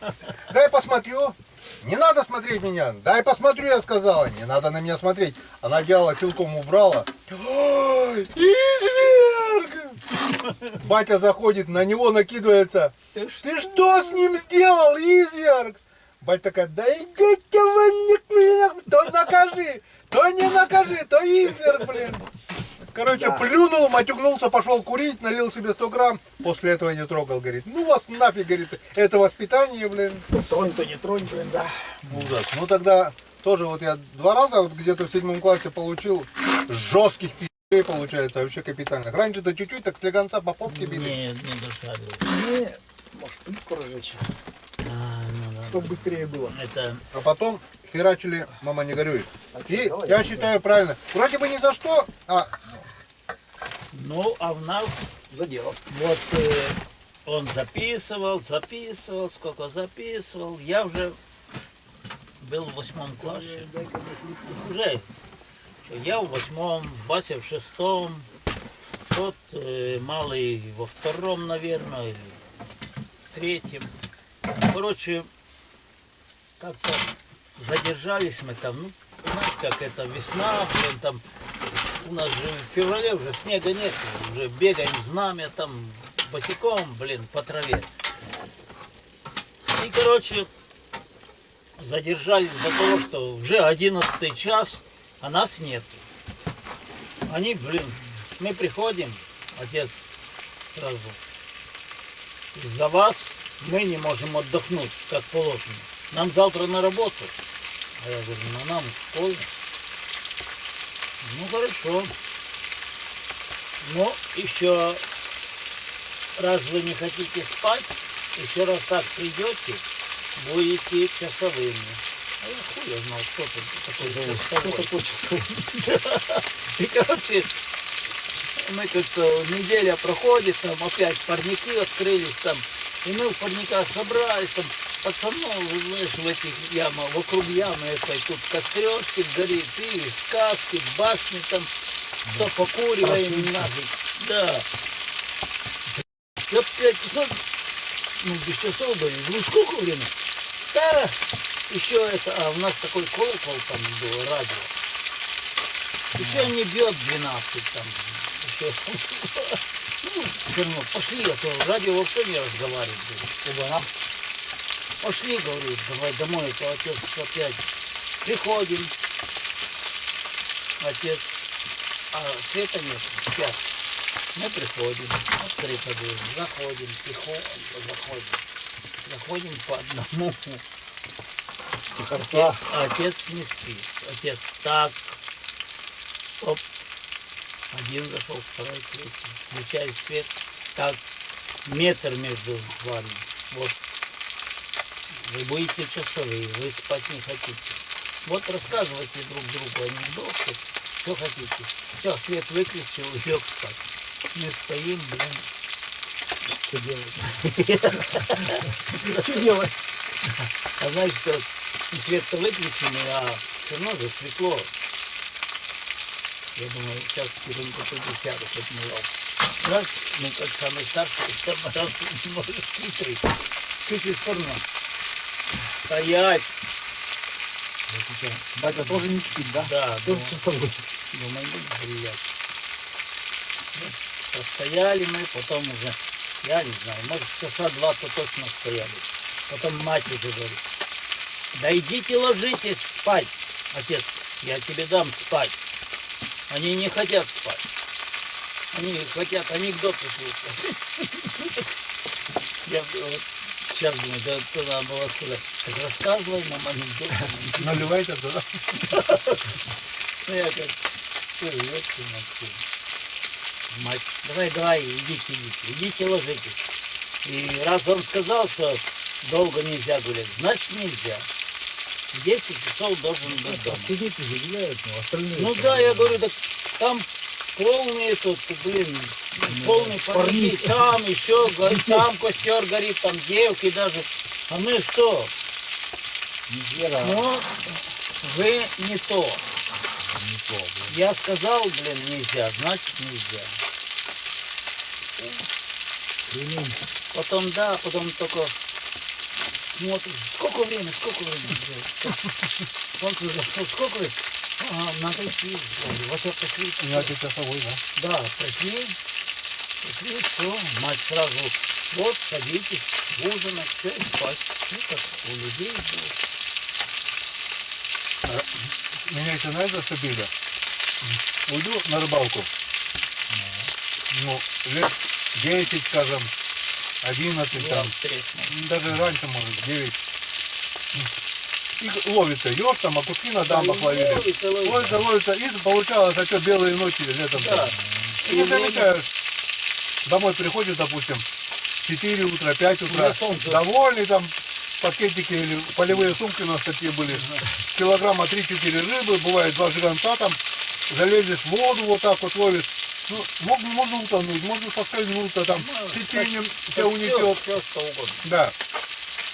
Дай посмотрю. Не надо смотреть меня. Дай посмотрю, я сказала. Не надо на меня смотреть. Она одеяло силком убрала. Ой, изверг! Батя заходит, на него накидывается. Ты что с ним сделал, изверг? Батя такая, да идите вы, то накажи, то не накажи, то изверг, блин. Короче, плюнул, матюгнулся, пошел курить, налил себе 100 грамм. После этого не трогал, говорит. Ну вас нафиг, говорит, это воспитание, блин. Тронь-то не тронь, блин, да. Ужас. Ну тогда тоже вот я 2 раза вот где-то в 7 классе получил жестких пи***ей, получается, вообще капитальных. Раньше-то чуть-чуть так слегонца по попке били. Нет, не дошарил. Не, может, плитку разжечь, Ну да. чтобы быстрее было. Это А потом херачили, мама не горюй. чё, И давай, я я считаю правильно. Вроде бы ни за что, ну, а в нас За дело. вот он записывал, сколько записывал. Я уже был в 8 классе. Уже. Я в 8, Бася в 6, тот малый во 2, наверное, в 3. Короче, как-то задержались мы там, ну, знаешь, как это весна, блин, там у нас же в феврале уже снега нет, уже бегаем знамя там босиком, блин, по траве. И, короче, задержались до того, что уже 11 час, а нас нет. Они, блин, мы приходим, отец сразу, из-за вас мы не можем отдохнуть, как положено. Нам завтра на работу. А я говорю, ну нам поздно. Ну хорошо. Но еще раз вы не хотите спать, еще раз так придете, будете часовыми. А я хуй я знал, кто тут такой часовой. И короче, мы как-то неделя проходит, там опять парники открылись там. И мы в парниках собрались, там пацанов, знаешь, в этих ямах, вокруг ямы этой, тут кострёшки горит, и сказки, башни там, что покуриваем нафиг, да. Я 5 часов, ну, без часов были, ну сколько время? Да, еще это, а у нас такой колокол там был, радио. Еще не бьет 12 там, еще. Ну, все равно, пошли, а то радио вообще не разговаривает. Оба. Пошли, говорю, давай домой, то отец опять. Приходим. Отец, а света нет, спят. Мы приходим, открыто дверь, заходим, тихонько заходим. Заходим по одному. Отец не спит. Отец так, стоп. Один зашел, второй, третий. Включает свет. Так, метр между вами. Вот. Вы будете часовые, вы спать не хотите. Вот рассказывайте друг другу анекдоты, что хотите. Все, свет выключил, лег спать. Мы стоим, блин. Что делать? Что делать? А знаешь, что свет-то выключенный, а все равно же светло. Я думаю, сейчас тихонько присяду, подмывал. Раз, ну как самый старший, раз не можешь хитрый. Чуть-чуть в сторону. Стоять! Батя тоже не спит, да? Да, Тоже часовой. думаю, блядь. Вот, постояли мы, потом уже, я не знаю, может часа 2-то точно стояли. Потом мать уже говорит, да идите ложитесь спать, отец, я тебе дам спать. Они не хотят спать. Они хотят анекдоты слушать. Я вот сейчас думаю, да туда было сказать. Так рассказывай нам анекдоты. Наливайте туда. Ну я как, мать, давай, идите, ложитесь. И раз он сказал, что долго нельзя гулять, значит нельзя. 10 часов должен быть дома. Сидите же, гуляют, но остальные... Ну да, я говорю, так там полный тут, блин, полный парней, там еще, там костер горит, там девки даже. А мы что? Ну, вы не то. Я сказал, блин, нельзя, значит нельзя. Потом только смотришь, сколько времени? Солнце зашло, сколько времени? Ага, надо идти. Вот это пошли. Часовой, да? Да, пришли, все, мать сразу, вот, садитесь, ужинать, все, и спать. Ну, как у людей было. Меня еще, знаешь, заступили? Уйду на рыбалку. Ну, лет 10, скажем, 11 там. Даже раньше, может, 9. И ловится еж, там, окушки на дамбах ловили. Ловится, и получалось, а что, белые ночи летом. Да. И не замечаешь. Домой приходишь, допустим, 4 утра, 5 утра, довольный там, пакетики или полевые сумки у нас такие были, килограмма 3-4 рыбы, бывает 2 жиганца там, залезешь в воду, вот так вот ловишь. Ну, можно утонуть, можно соскользнуться, там, течением тебя унесет. Все, что угодно. Да.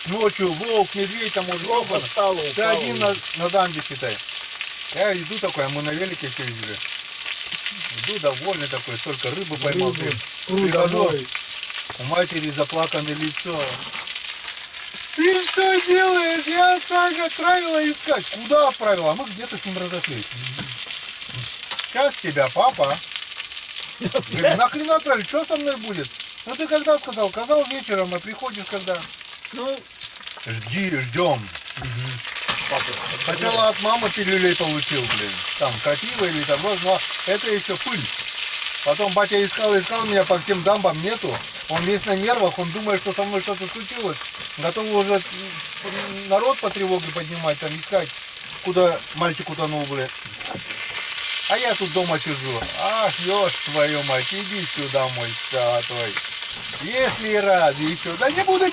Ночью волк, медведь, там вот Плохо стало, ты упало. один на дамбе, считай. Я иду такой, а мы на велике все ездили. Иду довольный такой, столько рыбы поймал. Прихожу, у матери заплаканное лицо. Ты что делаешь? Я Саня отправила искать. Куда отправила? А мы где-то с ним разошлись. Сейчас тебя, папа. Говорю, нахрен отправили? Что со мной будет? Ну ты когда сказал? Сказал вечером, а приходишь когда? Ну, Ждем. Сначала от мамы пилюлей получил, блин. Там крапива или там роз, но это еще пыль. Потом батя искал меня по всем дамбам, нету. Он весь на нервах, он думает, что со мной что-то случилось. Готов уже народ по тревоге поднимать, там искать, куда мальчик утонул, блин. А я тут дома сижу. Ах, ёж твою мать, иди сюда, мой твой. Если рад еще. Да не буду.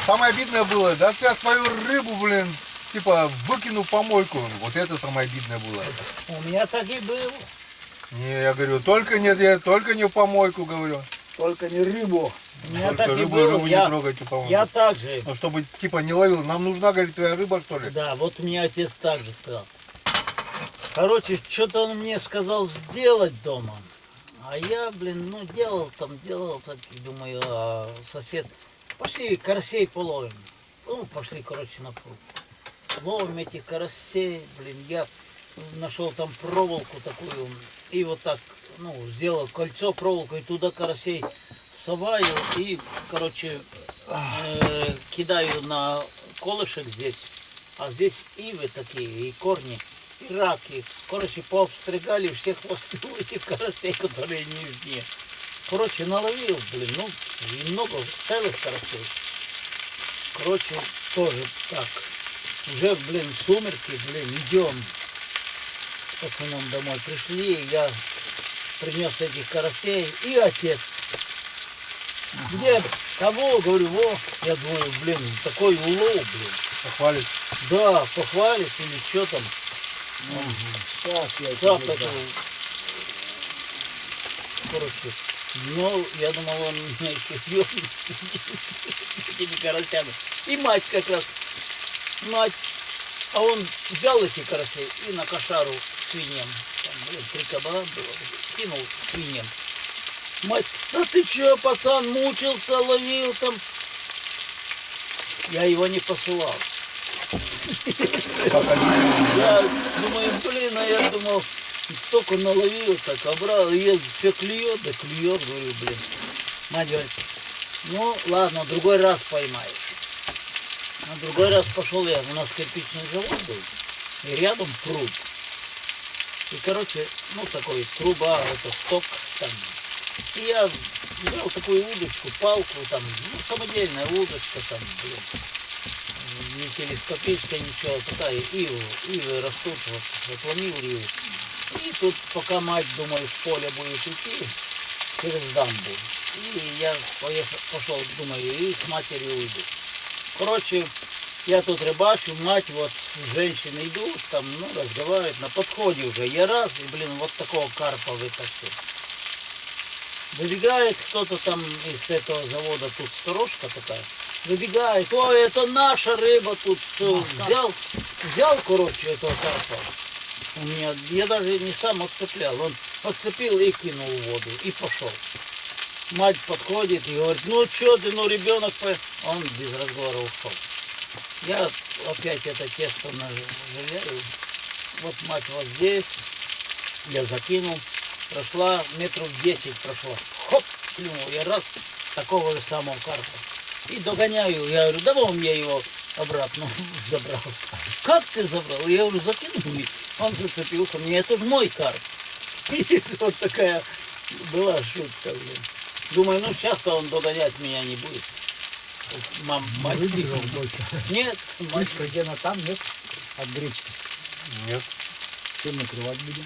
Самое обидное было, да я свою рыбу, блин, типа выкину в помойку. Вот это самое обидное было. у меня так и было. Не, я говорю, только не в помойку, говорю. Только не рыбу. У меня Только так и рыбу было. не трогайте, по-моему. Я так же. Ну, чтобы типа не ловил. Нам нужна, говорит, твоя рыба, что ли? Да, вот мне отец так же сказал. Короче, что-то он мне сказал сделать дома. А я, блин, делал, так, думаю, а сосед, пошли карасей половим. Ну, пошли, короче, на пруд. Ловим этих карасей, блин, я нашел там проволоку такую, и вот так, сделал кольцо проволокой, туда карасей соваю и, короче, кидаю на колышек здесь, а здесь ивы такие, и корни. И раки. Короче, пообстригали все хвосты у этих карасей, которые нижние. Короче, наловил, блин, и много целых карасей. Короче, тоже так. Уже, блин, сумерки, блин, идем. С пацаном домой пришли, я принес этих карасей, и отец. Где? Кого? Говорю, я думаю, блин, такой улов, блин. Похвалить. Да, похвалить или что там. Сейчас я Завтра, тебе дам. короче, я думал, он меня еще бьет этими карасями. И мать как раз, а он взял эти карасей и на кошару свиньям, там, 3 кабана было, кинул свиньям. Мать, да ты че, пацан, мучился, ловил там. Я его не посылал. Я думаю, блин, а я думал, столько наловил, так обрал, и все клюет, говорю, блин. Мать говорит, ладно, другой раз поймаешь. На другой раз пошел я, у нас кирпичный завод был, и рядом пруд. И, короче, ну, такой труба, это сток там. И я взял такую удочку, палку, там, ну, самодельная удочка, там, блин, не телескопическая, ничего, такая, ивы растут, вот, отломил иву. И тут, пока мать, думаю, в поле будет идти, через дамбу. И я пошел, думаю, и с матерью уйду. Короче, я тут рыбачу, мать, вот, женщины идут, там, ну, разговаривают, на подходе уже. Я раз, и, блин, вот такого карпа вытащил. Выбегает кто-то там из этого завода, тут сторожка такая, выбегает, ой, это наша рыба тут, взял, короче, этого карпа. У меня, я даже не сам отцеплял, он отцепил и кинул в воду, и пошел. Мать подходит и говорит, ну что ты, ну ребенок, он без разговора ушел. Я опять это тесто нажалею, вот мать вот здесь, я закинул. Прошла метров 10 прошла. Хоп, клюнул. Я раз такого же самого карпа. И догоняю. Я говорю, давай он, я его обратно забрал. Как ты забрал? Я говорю, закинул. Он зацепился. Мне это мой карп. И вот такая была шутка. Блин. Думаю, ну сейчас-то он догонять меня не будет. Мать Выбежал больше. нет, мать. Где-то там нет от гречки. Нет. Чем накрывать будем?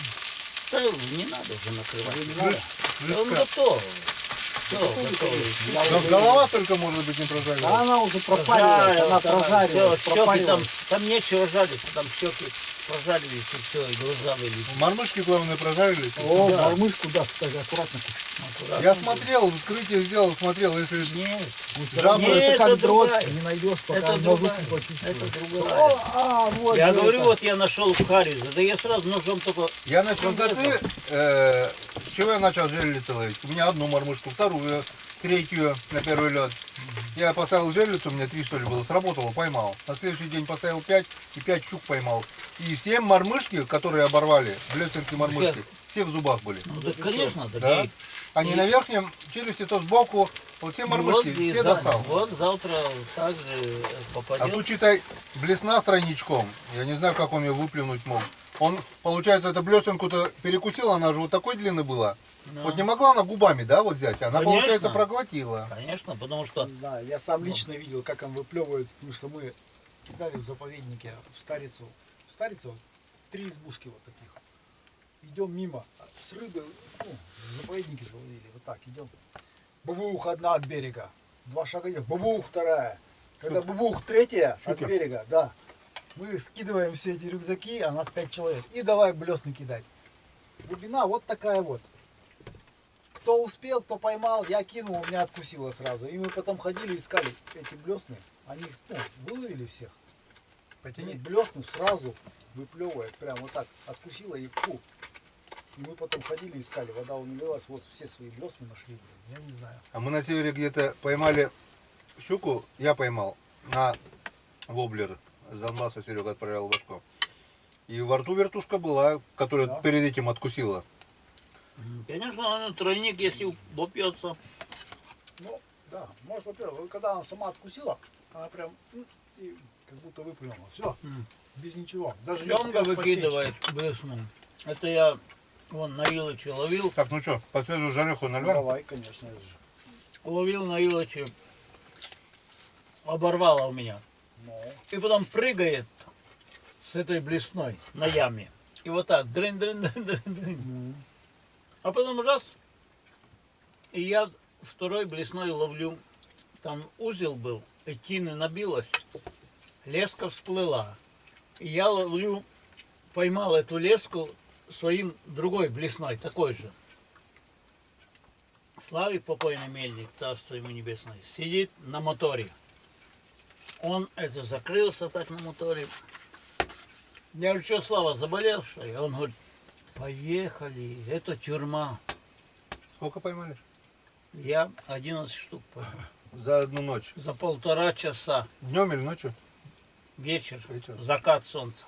Да, не надо уже накрывать. Не надо. Да он готов. Все, готов. Но голова только может быть не прожарена. А она уже пропарилась, она прожарилась, щеки пропарилась. там нечего жариться, там щеки прожарились и все, и глаза вылезли. Мормышки, главное, прожарились. О, Да. мормышку, да, кстати, аккуратно. Аккуратно. Я смотрел, вскрытие сделал, смотрел, если Нет, жабры, Нет, это это как дроть, другая. не найдешь, пока это ножом другая. не почувствуешь. Это другая. Вот Я же говорю, это. вот я нашел в Харризе, да я сразу ножом только... я начал Вот коты, с чего я начал жерлицу ловить? У меня одну мормышку, вторую, третью на первый лед. Я поставил жерлицу, у меня 3 что ли было, сработало, поймал. На следующий день поставил 5 и 5 щук поймал. И все мормышки, которые оборвали, блесенки мормышки, все в зубах были. Ну да, конечно, Да? такие. Они на верхнем челюсти, то сбоку, вот все мормышки, и все достал. вот завтра также попадет. А тут, читай, блесна тройничком. Я не знаю, как он ее выплюнуть мог. Он, получается, эту блесенку-то перекусил, она же вот такой длины была. Ну. Вот не могла она губами, да, вот взять? Она, Конечно. получается, проглотила. Конечно, потому что... Не знаю, я сам лично видел, как он выплевывает, потому что мы кидали в заповеднике в Старицу. В Старице вот 3 избушки вот таких. Идем мимо, с рыбой, ну, в заповеднике же ловили, вот так идем. Бабух одна от берега, 2 шага идем, бабух вторая. Когда бабух третья от Щука. берега, да. Мы скидываем все эти рюкзаки, а нас 5 человек. И давай блесны кидать. Глубина вот такая вот. Кто успел, кто поймал, я кинул, у меня откусило сразу. И мы потом ходили, искали эти блесны. Они, ну, выловили всех. И Потяни. блесну сразу выплевывает, прям вот так, откусила и фу. И мы потом ходили, искали, вода унылилась, вот все свои блесны нашли, блин, я не знаю. А мы на севере где-то поймали щуку, я поймал, на воблер. С Донбасса Серега отправлял башку. И во рту вертушка была, которая Да. перед этим откусила. Конечно, тройник, если попьется. Ну, да, может, во-первых, когда она сама откусила, она прям и как будто выплюнула. Все, без ничего. Даже не Семга успел выкидывает блесну. Это я вон на Илоче ловил. Так, ну что, по свежую жареху подсечь. нальем? Давай, конечно же. Ловил на Илоче. Оборвало у меня. Ну, И потом прыгает с этой блесной на яме. И вот так, дрын. А потом раз, и я второй блесной ловлю. Там узел был, и тины набилась, леска всплыла. И я ловлю, поймал эту леску своим другой блесной, такой же. Славик, покойный мельник, царство ему небесное, сидит на моторе. Он это закрылся так на моторе. Я говорю, что, Слава, заболел, что ли? Он говорит, поехали, это тюрьма. Сколько поймали? Я 11 штук поймал. За одну ночь. За 1,5 часа. Днем или ночью? Вечер, Вечер. закат солнца.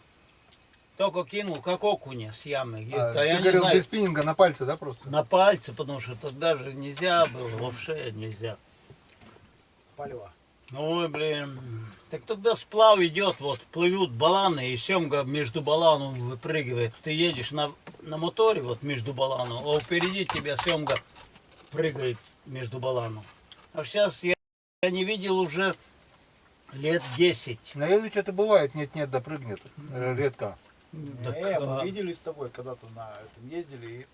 Только кинул, как окуня с ямы. А, Да ты я не говорил знаю, без спиннинга на пальце, да, просто? на пальце, потому что тогда же нельзя было, вообще нельзя. палево. Ой, блин. Так тогда сплав идет, вот плывут баланы, и семга между баланом выпрыгивает. Ты едешь на моторе вот между баланом, а впереди тебя семга прыгает между баланом. А сейчас я не видел уже лет 10. На Ильич это бывает, нет-нет, допрыгнет. Редко. Так, Мы видели с тобой, когда-то на этом ездили, и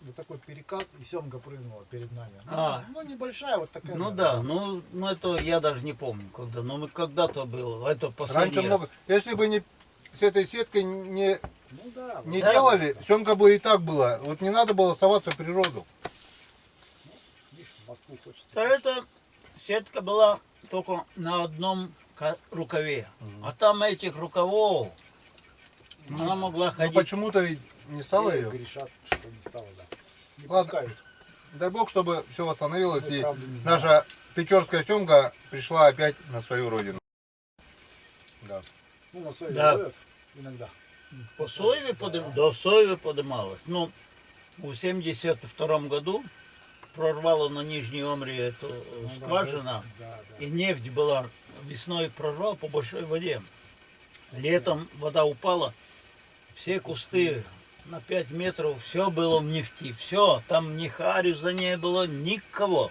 вот такой перекат, и семга прыгнула перед нами. Ну, небольшая, вот такая. ну наверное. да, ну это я даже не помню когда, но мы когда-то было, это последний Раньше раз. много. Если бы не с этой сеткой не Ну да, не Да. делали, семга бы и так была. Вот не надо было соваться в природу. видишь, в Москву хочется. Да это сетка была только на одном рукаве, а там этих рукавов она могла Но ходить. почему-то ведь не стало Все ее. грешат, что не стало, да. Не Ладно. пускают. Дай бог, чтобы все восстановилось Я и правда не знаю. наша печорская семга пришла опять на свою родину. Да. Ну, на соеве Да. ловят иногда. По Соеве до Соеве подымалась. Ну, в 72 году прорвало на Нижней Омре эту скважину, Да, да. и нефть была, весной прорвал по большой воде. Летом вода упала, все кусты на 5 метров, все было в нефти, все, там ни хариуса не было, никого.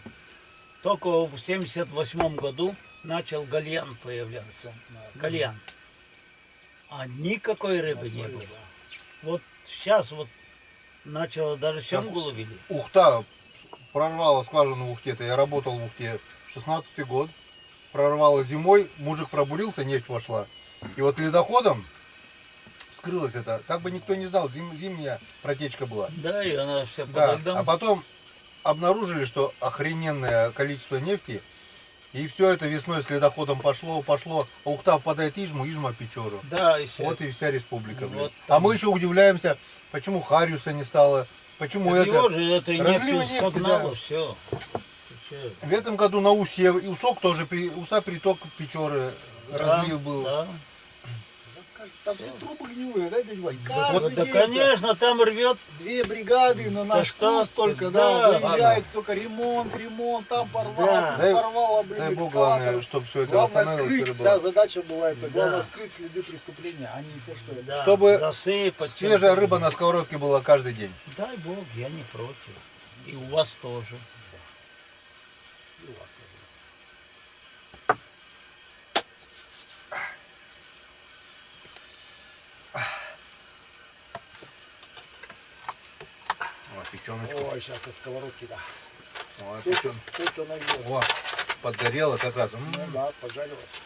Только в 78 году начал гальян появляться. Гальян. А никакой рыбы не было. Вот сейчас вот начало, даже семгу ловили. Ухта прорвала скважину в Ухте-то. Я работал в Ухте 16-й год. Прорвало зимой, мужик пробурился, нефть вошла. И вот ледоходом вскрылось это. Так бы никто не знал, зимняя протечка была. Да, и она вся Да, под льдом. а потом обнаружили, что охрененное количество нефти. И все это весной с ледоходом пошло. А Ухта впадает Ижму, Ижма Печору. Да, и все. Вот и вся республика. Вот блин. там. А мы еще удивляемся, почему Хариуса не стало, почему Его это... же этой разлива нефтью нефти, согнало, да. все. В этом году на Усе, и Усок тоже, Уса приток Печоры, разлив был. Да. Там все трубы гнилые, да, дядь Вань? Вот, Каждый да, день конечно, там рвет. 2 бригады на наш что курс ты, только, да, да, выезжают, только ремонт, там порвало, Да. тут Дай- порвало, блин, Дай бог, экскаватор. главное, чтобы все это Главное восстановилось. скрыть, и вся было. задача была это, главное Да. скрыть следы преступления, а не то, что это. Да, Чтобы засыпать. Свежая чем-то. рыба на сковородке была каждый день. Дай бог, я не против. И у вас тоже. И у вас тоже. О, печеночка. Ой, сейчас со сковородки, да. О, То, что навел. О, подгорело как раз. Ну да, пожарилось.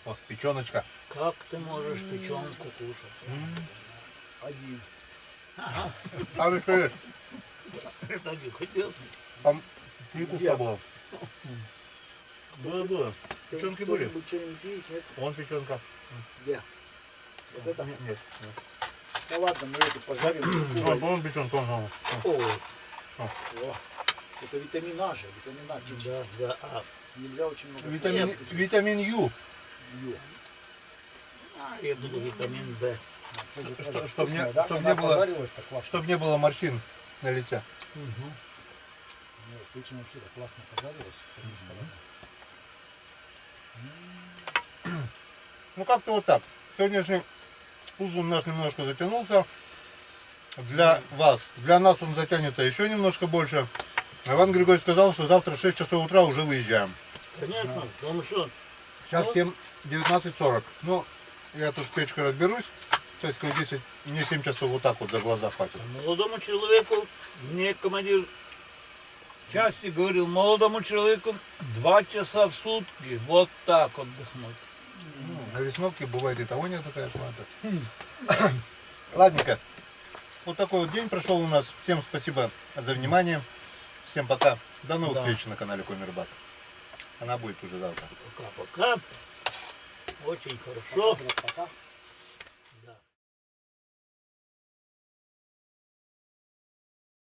Вот, печеночка. Как ты можешь печенку кушать? Один. А вы что есть? Это не хотел. Там 3 Где? куска было. Было. Печенки были. Кто-нибудь что-нибудь видит, нет? Вон печенка. Где? Вот это? Нет, нет. Ну ладно, мы это пожарим. Вон печенка. О, О, это витамин А же, витамин А. да, да. А, Нельзя очень много. Витамин Ю. Ю. я буду витамин В. Чтоб не- да? чтоб Она не было- пожарилась-то классно. Чтобы не было морщин на лице. Нет, печень вообще так классно пожарилась с одной стороны. Ну как-то вот так. Сегодняшний ужин наш немножко затянулся. Для вас. Для нас он затянется еще немножко больше. Иван Григорьевич сказал, что завтра в 6 часов утра уже выезжаем. Конечно, потому что Сейчас 19:40. Ну, я тут с печкой разберусь. Часиков 10, мне 7 часов вот так вот за глаза хватит. молодому человеку, мне командир части говорил, молодому человеку 2 часа в сутки вот так отдохнуть. На весновке бывает и того нет, конечно. Это. Ладненько. Вот такой вот день прошел у нас. Всем спасибо за внимание. Всем пока. До новых Да. встреч на канале Коммербак. Она будет уже завтра. Пока-пока. Очень хорошо. Пока.